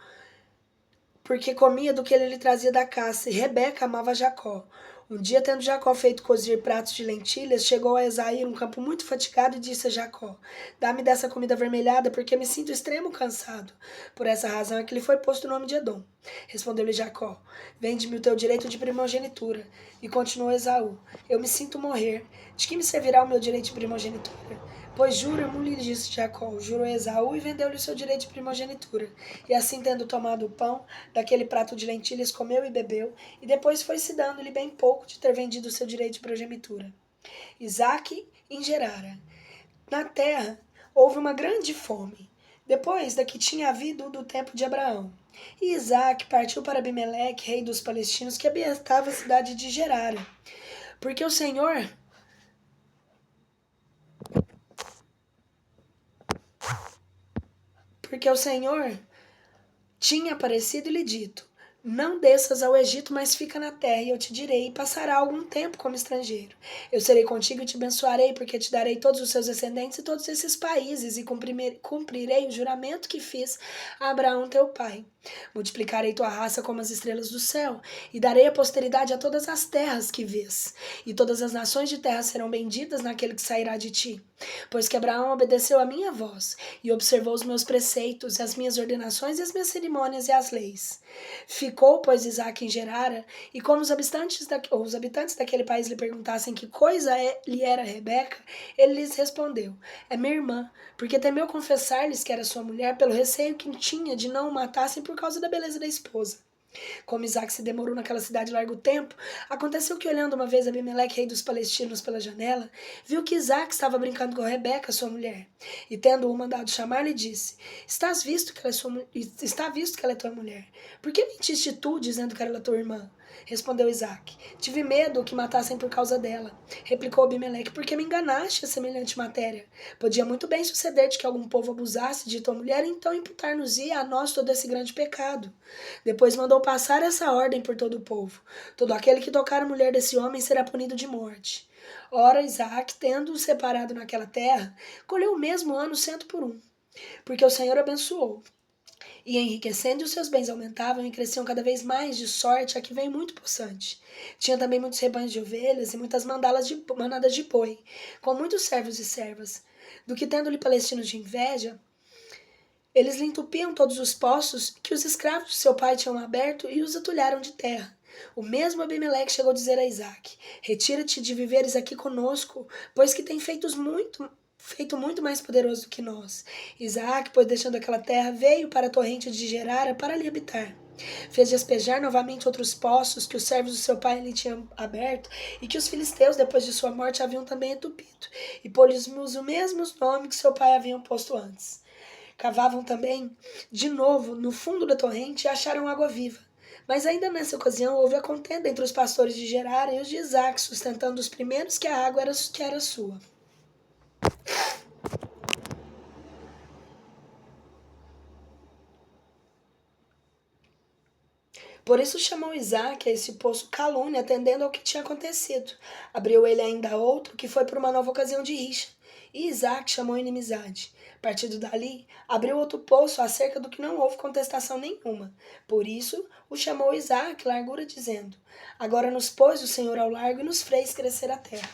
porque comia do que ele lhe trazia da caça, e Rebeca amava Jacó. Um dia, tendo Jacó feito cozir pratos de lentilhas, chegou a Esaú um campo muito fatigado e disse a Jacó: Dá-me dessa comida avermelhada, porque me sinto extremo cansado. Por essa razão é que lhe foi posto o nome de Edom. Respondeu-lhe Jacó: Vende-me o teu direito de primogenitura. E continuou Esaú: Eu me sinto morrer. De que me servirá o meu direito de primogenitura? Pois jura-me, lhe disse Jacó. Jurou Esaú e vendeu-lhe o seu direito de primogenitura. E assim, tendo tomado o pão daquele prato de lentilhas, comeu e bebeu, e depois foi-se dando-lhe bem pouco de ter vendido o seu direito de primogenitura. Isaque em Gerara. Na terra houve uma grande fome, depois da que tinha havido do tempo de Abraão. E Isaque partiu para Abimeleque, rei dos palestinos, que habitava a cidade de Gerara. Porque o Senhor tinha aparecido e lhe dito: Não desças ao Egito, mas fica na terra, e eu te direi, e passará algum tempo como estrangeiro. Eu serei contigo e te abençoarei, porque te darei todos os seus descendentes e todos esses países, e cumprirei o juramento que fiz a Abraão teu pai. Multiplicarei tua raça como as estrelas do céu, e darei a posteridade a todas as terras que vês, e todas as nações de terra serão benditas naquele que sairá de ti. Pois que Abraão obedeceu a minha voz, e observou os meus preceitos, e as minhas ordenações, e as minhas cerimônias e as leis. Ficou, pois, Isaque em Gerara, e como os habitantes daquele país lhe perguntassem que coisa lhe era Rebeca, ele lhes respondeu: É minha irmã, porque temeu confessar-lhes que era sua mulher, pelo receio que tinha de não o matassem por causa da beleza da esposa. Como Isaac se demorou naquela cidade largo tempo, aconteceu que, olhando uma vez Abimeleque, rei dos palestinos, pela janela, viu que Isaac estava brincando com Rebeca, sua mulher. E, tendo-o mandado chamar, lhe disse: Está visto que ela é tua mulher. Por que mentiste tu, dizendo que era tua irmã? Respondeu Isaac: Tive medo que matassem por causa dela. Replicou Abimeleque: Por que me enganaste a semelhante matéria? Podia muito bem suceder de que algum povo abusasse de tua mulher e então imputar-nos-ia a nós todo esse grande pecado. Depois mandou passar essa ordem por todo o povo: Todo aquele que tocar a mulher desse homem será punido de morte. Ora, Isaac, tendo-o separado naquela terra, colheu o mesmo ano 100 por 1, porque o Senhor abençoou. E enriquecendo, os seus bens aumentavam e cresciam cada vez mais, de sorte a que veio muito possante. Tinha também muitos rebanhos de ovelhas e muitas manadas de boi, com muitos servos e servas. Do que, tendo-lhe palestinos de inveja, eles lhe entupiam todos os poços que os escravos de seu pai tinham aberto e os atulharam de terra. O mesmo Abimeleque chegou a dizer a Isaque: Retira-te de viveres aqui conosco, pois que tem feito muito mais poderoso do que nós. Isaac, pois deixando aquela terra, veio para a torrente de Gerara para ali habitar. Fez despejar novamente outros poços que os servos do seu pai lhe tinham aberto e que os filisteus, depois de sua morte, haviam também entupido, e pôs-lhes o mesmo nome que seu pai haviam posto antes. Cavavam também, de novo, no fundo da torrente e acharam água viva. Mas ainda nessa ocasião houve a contenda entre os pastores de Gerara e os de Isaac, sustentando os primeiros que a água era sua. Por isso chamou Isaac a esse poço Calúnia, atendendo ao que tinha acontecido. Abriu ele ainda outro, que foi por uma nova ocasião de rixa. E Isaac chamou inimizade. Partido dali, abriu outro poço acerca do que não houve contestação nenhuma. Por isso o chamou Isaac largura, dizendo: Agora nos pôs o Senhor ao largo e nos fez crescer a terra.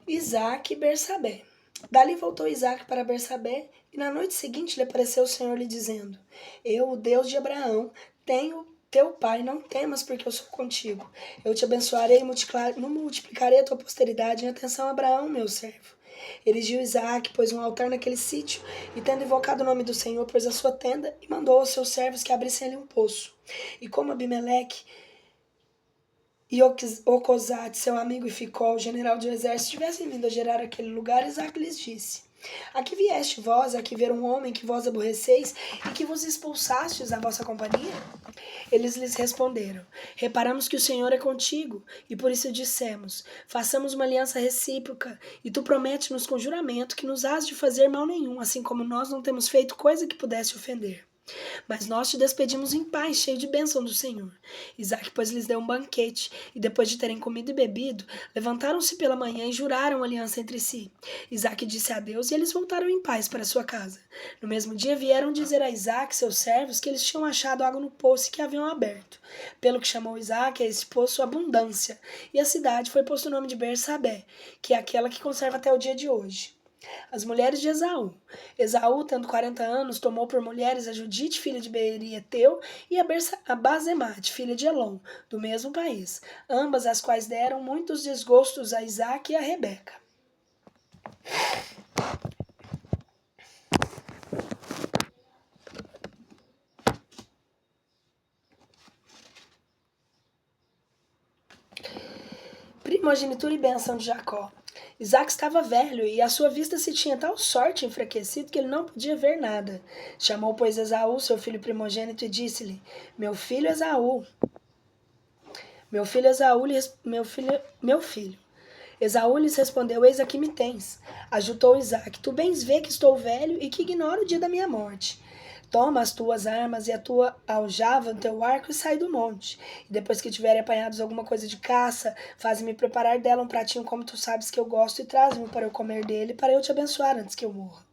Isaac e Bersabé. Dali voltou Isaac para Bersabé, e na noite seguinte lhe apareceu o Senhor lhe dizendo: Eu, o Deus de Abraão, tenho teu pai, não temas, porque eu sou contigo. Eu te abençoarei e multiplicarei a tua posteridade em atenção a Abraão, meu servo. Erigiu Isaac, pôs um altar naquele sítio, e tendo invocado o nome do Senhor, pôs a sua tenda e mandou aos seus servos que abrissem ali um poço. E como Abimeleque e Ocosate, seu amigo, e Ficol, general de exército, tivessem vindo a gerar aquele lugar, Isaac lhes disse: Aqui vieste vós, aqui ver um homem que vós aborreceis e que vos expulsastes da vossa companhia? Eles lhes responderam: Reparamos que o Senhor é contigo, e por isso dissemos: Façamos uma aliança recíproca, e tu prometes-nos com juramento que nos hás de fazer mal nenhum, assim como nós não temos feito coisa que pudesse ofender. Mas nós te despedimos em paz, cheio de bênção do Senhor. Isaque, pois, lhes deu um banquete, e depois de terem comido e bebido, levantaram-se pela manhã e juraram aliança entre si. Isaque disse a Deus, e eles voltaram em paz para sua casa. No mesmo dia vieram dizer a Isaque, seus servos, que eles tinham achado água no poço e que haviam aberto. Pelo que chamou Isaque a esse poço Abundância, e a cidade foi posto o nome de Bersabé, que é aquela que conserva até o dia de hoje. As mulheres de Esaú. Esaú, tendo 40 anos, tomou por mulheres a Judite, filha de Beeri-Eteu, e a Basemate, filha de Elon, do mesmo país, ambas as quais deram muitos desgostos a Isaque e a Rebeca. Primogenitura e bênção de Jacó. Isaque estava velho e a sua vista se tinha tal sorte enfraquecido que ele não podia ver nada. Chamou, pois, Esaú, seu filho primogênito, e disse-lhe: Meu filho Esaú. Meu filho. Esaú lhes respondeu: Eis aqui me tens. Ajutou Isaque: Tu bens vê que estou velho e que ignoro o dia da minha morte. Toma as tuas armas e a tua aljava, o teu arco, e sai do monte. E depois que tiverem apanhados alguma coisa de caça, faz-me preparar dela um pratinho como tu sabes que eu gosto, e traz-me para eu comer dele, para eu te abençoar antes que eu morra.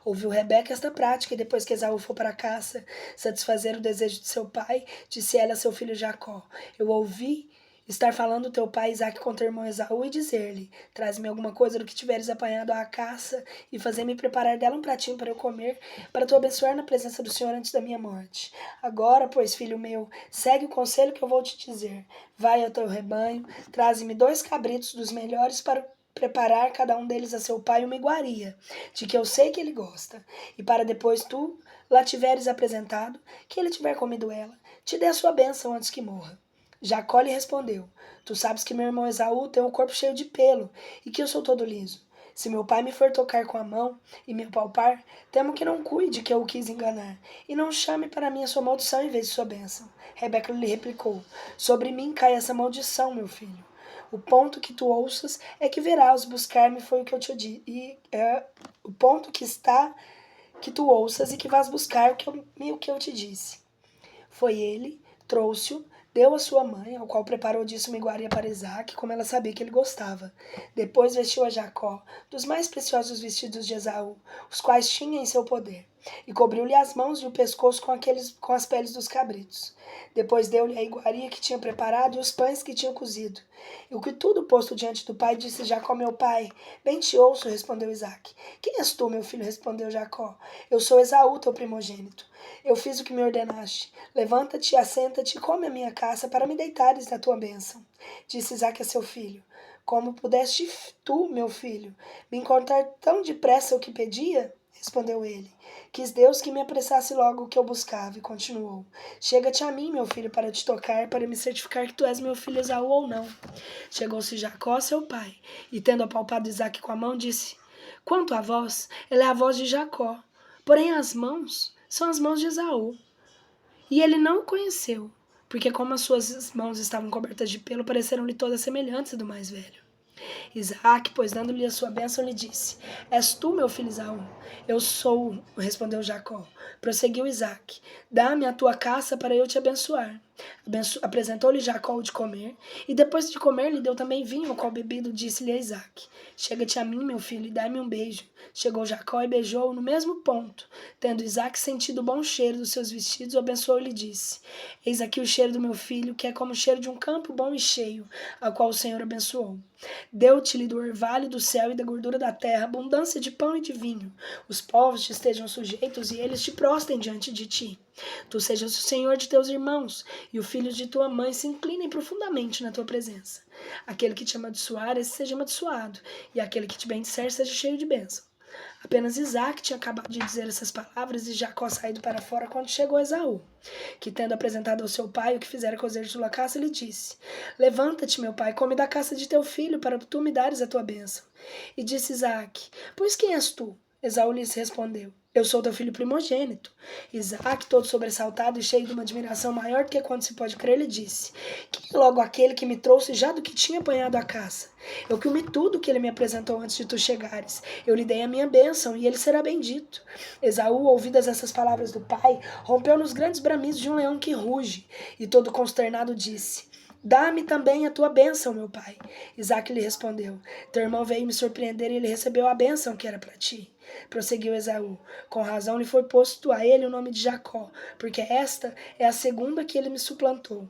Ouviu Rebeca esta prática, e depois que Esaú for para a caça, satisfazer o desejo de seu pai, disse ela a seu filho Jacó: Eu ouvi estar falando teu pai Isaque com teu irmão Esaú, e dizer-lhe: Traz-me alguma coisa do que tiveres apanhado à caça, e fazer-me preparar dela um pratinho para eu comer, para tu abençoar na presença do Senhor antes da minha morte. Agora, pois, filho meu, segue o conselho que eu vou te dizer. Vai ao teu rebanho, traze-me 2 cabritos dos melhores para preparar cada um deles a seu pai uma iguaria, de que eu sei que ele gosta, e para depois tu lá tiveres apresentado, que ele tiver comido ela, te dê a sua bênção antes que morra. Jacó lhe respondeu: Tu sabes que meu irmão Esaú tem o corpo cheio de pelo e que eu sou todo liso. Se meu pai me for tocar com a mão e me apalpar, temo que não cuide que eu o quis enganar, e não chame para mim a sua maldição em vez de sua bênção. Rebeca lhe replicou: Sobre mim cai essa maldição, meu filho. O ponto que tu ouças é que verás buscar-me foi o que eu te disse. O ponto que está que tu ouças e que vás buscar o que eu te disse. Foi ele, trouxe-o, deu à sua mãe, ao qual preparou disso uma iguaria para Isaque, como ela sabia que ele gostava. Depois vestiu a Jacó dos mais preciosos vestidos de Esaú, os quais tinha em seu poder, e cobriu-lhe as mãos e o pescoço com as peles dos cabritos. Depois deu-lhe a iguaria que tinha preparado e os pães que tinha cozido. E o que tudo posto diante do pai, disse Jacó: Meu pai. Bem te ouço, respondeu Isaque. Quem és tu, meu filho? Respondeu Jacó. Eu sou Esaú, teu primogênito. Eu fiz o que me ordenaste. Levanta-te, assenta-te e come a minha caça para me deitares na tua bênção. Disse Isaque a seu filho: Como pudeste tu, meu filho, me encontrar tão depressa o que pedia? Respondeu ele. Quis Deus que me apressasse logo o que eu buscava, e continuou: Chega-te a mim, meu filho, para te tocar, para me certificar que tu és meu filho Esaú ou não. Chegou-se Jacó, seu pai, e tendo apalpado Isaque com a mão, disse: Quanto a voz, ela é a voz de Jacó, porém as mãos são as mãos de Esaú. E ele não o conheceu, porque como as suas mãos estavam cobertas de pelo, pareceram-lhe todas semelhantes do mais velho. Isaque, pois, dando-lhe a sua bênção, lhe disse: És tu, meu filho Esaú? Eu sou, respondeu Jacó. Prosseguiu Isaque: Dá-me a tua caça para eu te abençoar. Apresentou-lhe Jacó o de comer, e depois de comer lhe deu também vinho, ao qual bebido disse-lhe a Isaque: Chega-te a mim, meu filho, e dá-me um beijo. Chegou Jacó e beijou-o no mesmo ponto. Tendo Isaque sentido o bom cheiro dos seus vestidos, o abençoou e lhe disse: Eis aqui o cheiro do meu filho, que é como o cheiro de um campo bom e cheio, ao qual o Senhor abençoou. Deu-te-lhe do orvalho do céu e da gordura da terra, abundância de pão e de vinho. Os povos te estejam sujeitos e eles te prostem diante de ti. Tu sejas o Senhor de teus irmãos, e os filhos de tua mãe se inclinem profundamente na tua presença. Aquele que te amaldiçoar, esse seja amaldiçoado, e aquele que te bendizer seja cheio de bênção. Apenas Isaque tinha acabado de dizer essas palavras e Jacó saído para fora quando chegou Esaú, que tendo apresentado ao seu pai o que fizera cozer de sua caça, lhe disse: Levanta-te, meu pai, come da caça de teu filho, para tu me dares a tua bênção. E disse Isaque: Pois quem és tu? Esaú lhes respondeu: Eu sou teu filho primogênito. Isaac, todo sobressaltado e cheio de uma admiração maior do que quando se pode crer, lhe disse: Quem é logo aquele que me trouxe já do que tinha apanhado a caça? Eu comi tudo que ele me apresentou antes de tu chegares. Eu lhe dei a minha bênção, e ele será bendito. Esaú, ouvidas essas palavras do pai, rompeu nos grandes bramidos de um leão que ruge, e todo consternado disse: Dá-me também a tua bênção, meu pai. Isaac lhe respondeu: Teu irmão veio me surpreender e ele recebeu a bênção que era para ti. Prosseguiu Esaú: Com razão lhe foi posto a ele o nome de Jacó, porque esta é a segunda que ele me suplantou.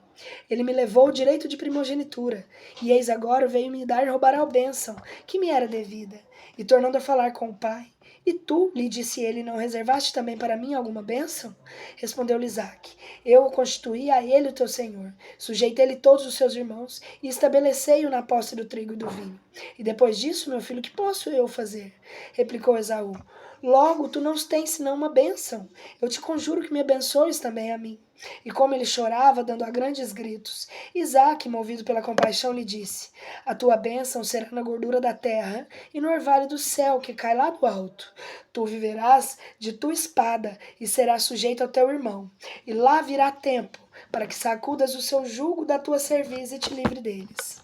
Ele me levou o direito de primogenitura, e eis agora veio me dar e roubar a bênção, que me era devida. E tornando a falar com o pai: E tu, lhe disse ele, não reservaste também para mim alguma bênção? Respondeu-lhe Isaque: Eu o constituí a ele o teu senhor, sujeitei-lhe todos os seus irmãos, e estabelecei-o na posse do trigo e do vinho. E depois disso, meu filho, que posso eu fazer? Replicou Esaú: Logo, tu não tens senão uma bênção. Eu te conjuro que me abençoes também a mim. E como ele chorava, dando a grandes gritos, Isaque, movido pela compaixão, lhe disse: A tua bênção será na gordura da terra e no orvalho do céu que cai lá do alto. Tu viverás de tua espada e serás sujeito ao teu irmão. E lá virá tempo para que sacudas o seu jugo da tua cerviz e te livre deles.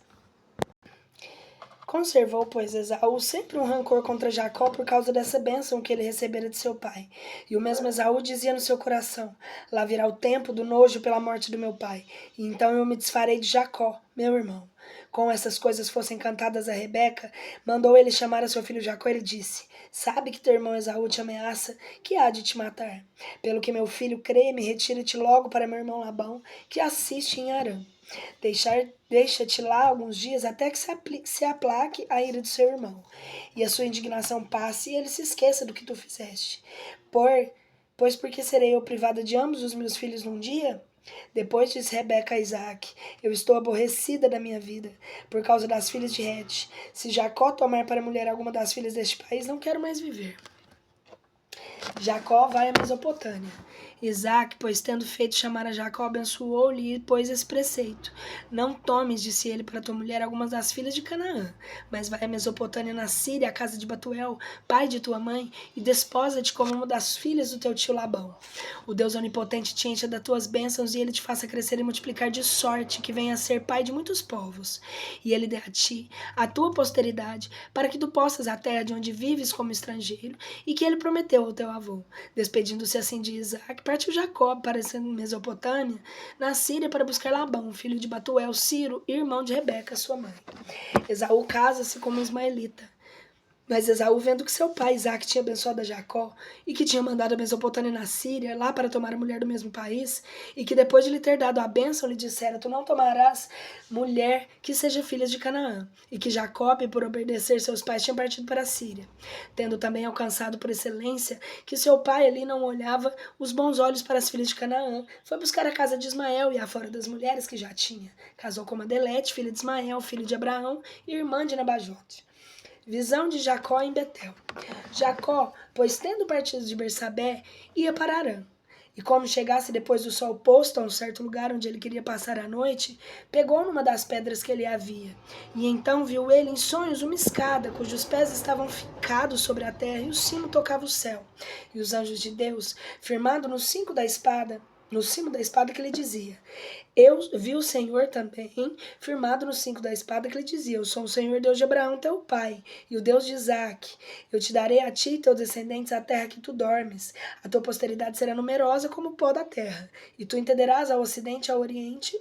Conservou, pois, Esaú sempre um rancor contra Jacó por causa dessa bênção que ele recebera de seu pai. E o mesmo Esaú dizia no seu coração: Lá virá o tempo do nojo pela morte do meu pai, e então eu me desfarei de Jacó, meu irmão. Como essas coisas fossem cantadas a Rebeca, mandou ele chamar a seu filho Jacó e lhe disse: Sabe que teu irmão Esaú te ameaça, que há de te matar. Pelo que meu filho crê-me, retira-te logo para meu irmão Labão, que assiste em Harã. Deixa-te lá alguns dias até que se aplaque a ira do seu irmão, e a sua indignação passe e ele se esqueça do que tu fizeste. Pois porque serei eu privada de ambos os meus filhos num dia? Depois disse Rebeca a Isaque: Eu estou aborrecida da minha vida, por causa das filhas de Het. Se Jacó tomar para mulher alguma das filhas deste país, não quero mais viver. Jacó vai a Mesopotâmia. Isaque, pois tendo feito chamar a Jacó, abençoou-lhe e pôs esse preceito: Não tomes, disse ele, para tua mulher algumas das filhas de Canaã, mas vai a Mesopotâmia na Síria, à casa de Batuel, pai de tua mãe, e desposa-te como uma das filhas do teu tio Labão. O Deus onipotente te encha das tuas bênçãos e ele te faça crescer e multiplicar de sorte que venha a ser pai de muitos povos. E ele dê a ti, a tua posteridade, para que tu possas a terra de onde vives como estrangeiro, e que ele prometeu ao teu avô. Despedindo-se assim de Isaque, partiu Jacó para a Mesopotâmia, na Síria, para buscar Labão, filho de Batuel, Ciro, irmão de Rebeca, sua mãe. Esaú casa-se com uma ismaelita. Mas Esaú, vendo que seu pai Isaque tinha abençoado a Jacó e que tinha mandado a Mesopotâmia na Síria, lá para tomar a mulher do mesmo país, e que depois de lhe ter dado a bênção lhe dissera: Tu não tomarás mulher que seja filha de Canaã, e que Jacó, por obedecer seus pais, tinha partido para a Síria, tendo também alcançado por excelência que seu pai ali não olhava os bons olhos para as filhas de Canaã, foi buscar a casa de Ismael e afora das mulheres que já tinha. Casou com Adelete, filha de Ismael, filho de Abraão, e irmã de Nabajote. Visão de Jacó em Betel. Jacó, pois tendo partido de Bersabé, ia para Harã. E como chegasse depois do sol posto a um certo lugar onde ele queria passar a noite, pegou numa das pedras que ele havia. E então viu ele em sonhos uma escada, cujos pés estavam fincados sobre a terra, e o cimo tocava o céu. E os anjos de Deus, firmado no cimo da espada que lhe dizia: Eu vi o Senhor também, firmado no cinco da espada, que lhe dizia: Eu sou o Senhor Deus de Abraão, teu pai, e o Deus de Isaque. Eu te darei a ti e teus descendentes a terra que tu dormes. A tua posteridade será numerosa como o pó da terra. E tu entenderás ao ocidente e ao oriente,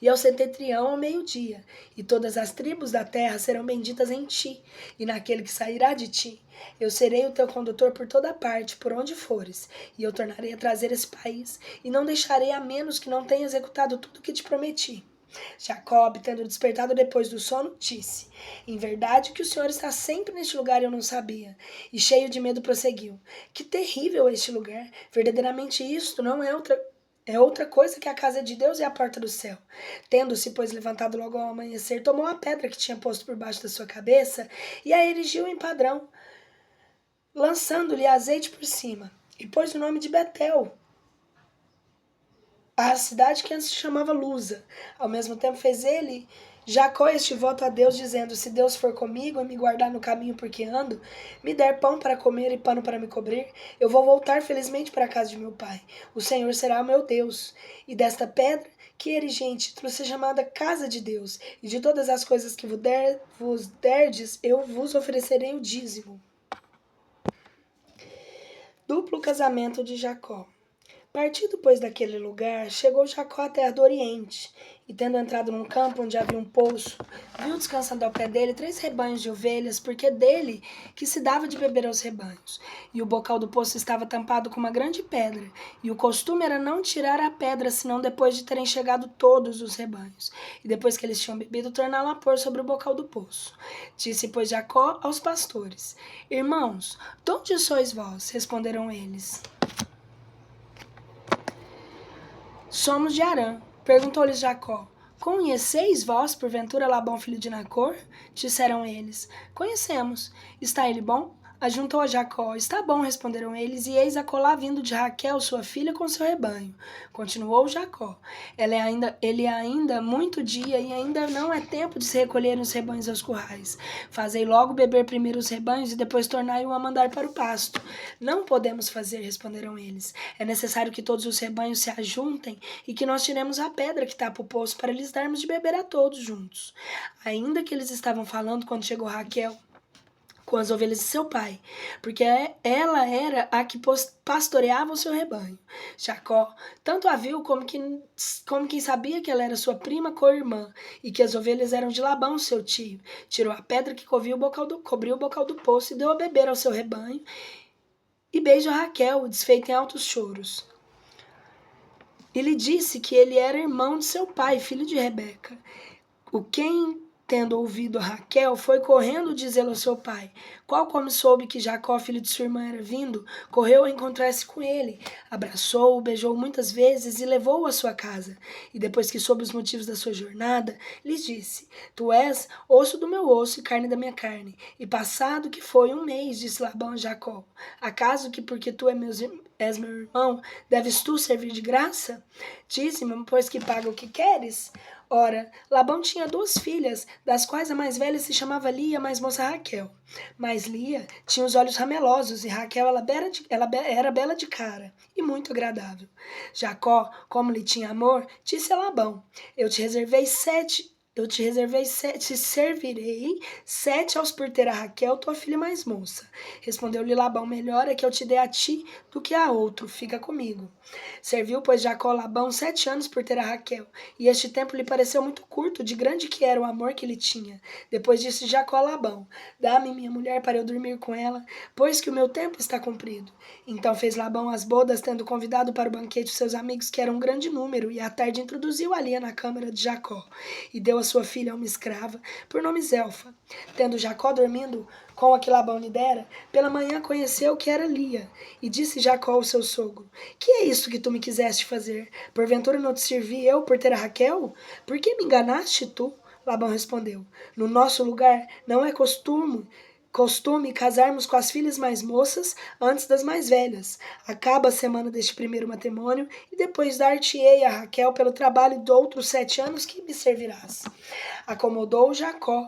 e ao setentrião ao meio-dia, e todas as tribos da terra serão benditas em ti, e naquele que sairá de ti. Eu serei o teu condutor por toda parte, por onde fores, e eu tornarei a trazer esse país, e não deixarei a menos que não tenha executado tudo o que te prometi. Jacob, tendo despertado depois do sono, disse: Em verdade que o Senhor está sempre neste lugar e eu não sabia. E cheio de medo prosseguiu: Que terrível é este lugar! Verdadeiramente isto não é outra coisa que a casa de Deus e a porta do céu. Tendo-se, pois, levantado logo ao amanhecer, tomou a pedra que tinha posto por baixo da sua cabeça e a erigiu em padrão, lançando-lhe azeite por cima, e pôs o nome de Betel, a cidade que antes se chamava Luza. Ao mesmo tempo fez ele Jacó este voto a Deus, dizendo: se Deus for comigo e me guardar no caminho por que ando, me der pão para comer e pano para me cobrir, eu vou voltar felizmente para a casa de meu pai. O Senhor será o meu Deus. E desta pedra que erigi em título seja chamada casa de Deus, e de todas as coisas que vos derdes, eu vos oferecerei o dízimo. Duplo casamento de Jacó. Partido, pois, daquele lugar, chegou Jacó à terra do Oriente, e tendo entrado num campo onde havia um poço, viu descansando ao pé dele 3 rebanhos de ovelhas, porque dele que se dava de beber aos rebanhos. E o bocal do poço estava tampado com uma grande pedra, e o costume era não tirar a pedra, senão depois de terem chegado todos os rebanhos, e depois que eles tinham bebido, torná-la a pôr sobre o bocal do poço. Disse, pois, Jacó aos pastores: Irmãos, de onde sois vós? Responderam eles: Somos de Harã. Perguntou-lhes Jacó: Conheceis vós, porventura, Labão, filho de Nacor? Disseram eles: Conhecemos. Está ele bom? Ajuntou a Jacó: Está bom, responderam eles, e eis acolá vindo de Raquel, sua filha, com seu rebanho. Continuou Jacó: Ele ainda muito dia, e ainda não é tempo de se recolherem os rebanhos aos currais. Fazei logo beber primeiro os rebanhos, e depois tornai-o a mandar para o pasto. Não podemos fazer, responderam eles. É necessário que todos os rebanhos se ajuntem, e que nós tiremos a pedra que tapa o poço, para lhes darmos de beber a todos juntos. Ainda que eles estavam falando, quando chegou Raquel com as ovelhas de seu pai, porque ela era a que pastoreava o seu rebanho. Jacó tanto a viu como quem sabia que ela era sua prima co-irmã, e que as ovelhas eram de Labão, seu tio. Tirou a pedra que cobriu o bocal do poço e deu a beber ao seu rebanho, e beijou Raquel, desfeita em altos choros. E lhe disse que ele era irmão de seu pai, filho de Rebeca. Tendo ouvido Raquel, foi correndo dizê-lo ao seu pai, qual como soube que Jacó, filho de sua irmã, era vindo, correu a encontrar-se com ele, abraçou-o, beijou muitas vezes e levou-o à sua casa. E depois que soube os motivos da sua jornada, lhes disse: Tu és osso do meu osso e carne da minha carne. E passado que foi 1 mês, disse Labão a Jacó, acaso que porque tu és meu irmão, deves tu servir de graça? Dize-me, pois que paga o que queres? Ora, Labão tinha 2 filhas, das quais a mais velha se chamava Lia, a mais moça Raquel. Mas Lia tinha os olhos ramelosos, e Raquel era bela de cara e muito agradável. Jacó, como lhe tinha amor, disse a Labão: te servirei 7 aos por ter a Raquel, tua filha mais moça. Respondeu-lhe Labão: melhor é que eu te dê a ti do que a outro, fica comigo. Serviu, pois, Jacó Labão 7 anos por ter a Raquel, e este tempo lhe pareceu muito curto, de grande que era o amor que lhe tinha. Depois disse Jacó a Labão: dá-me minha mulher para eu dormir com ela, pois que o meu tempo está cumprido. Então fez Labão as bodas, tendo convidado para o banquete os seus amigos, que eram um grande número, e à tarde introduziu a Lia na câmara de Jacó, e deu a sua filha a uma escrava, por nome Zelfa. Tendo Jacó dormindo com a que Labão lhe dera, pela manhã conheceu que era Lia, e disse Jacó ao seu sogro: que é isso que tu me quiseste fazer? Porventura não te servi eu por ter a Raquel? Por que me enganaste tu? Labão respondeu: no nosso lugar não é costume casarmos com as filhas mais moças antes das mais velhas. Acaba a semana deste primeiro matrimônio, e depois dar-te-ei a Raquel pelo trabalho de outros 7 anos que me servirás. Acomodou Jacó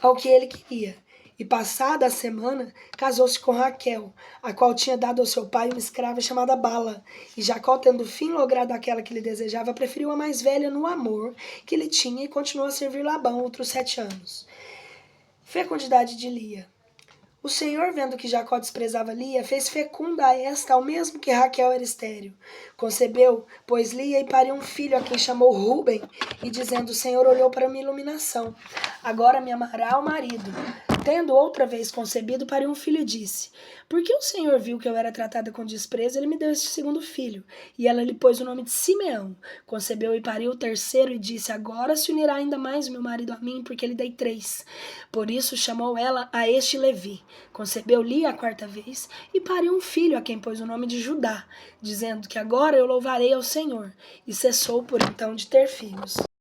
ao que ele queria, e passada a semana, casou-se com Raquel, a qual tinha dado ao seu pai uma escrava chamada Bala. E Jacó, tendo fim logrado aquela que ele desejava, preferiu a mais velha no amor que ele tinha, e continuou a servir Labão outros 7 anos. Fecundidade de Lia. O Senhor, vendo que Jacó desprezava Lia, fez fecunda a esta ao mesmo que Raquel era estéril. Concebeu, pois, Lia, e pariu um filho, a quem chamou Ruben, e dizendo: o Senhor olhou para minha iluminação, agora me amará o marido. Tendo outra vez concebido, pariu um filho, e disse: porque o Senhor viu que eu era tratada com desprezo, ele me deu este segundo filho. E ela lhe pôs o nome de Simeão. Concebeu e pariu o terceiro, e disse: agora se unirá ainda mais meu marido a mim, porque lhe dei 3. Por isso chamou ela a este Levi. Concebeu Lia a 4ª vez, e pariu um filho, a quem pôs o nome de Judá, dizendo que agora eu louvarei ao Senhor. E cessou por então de ter filhos.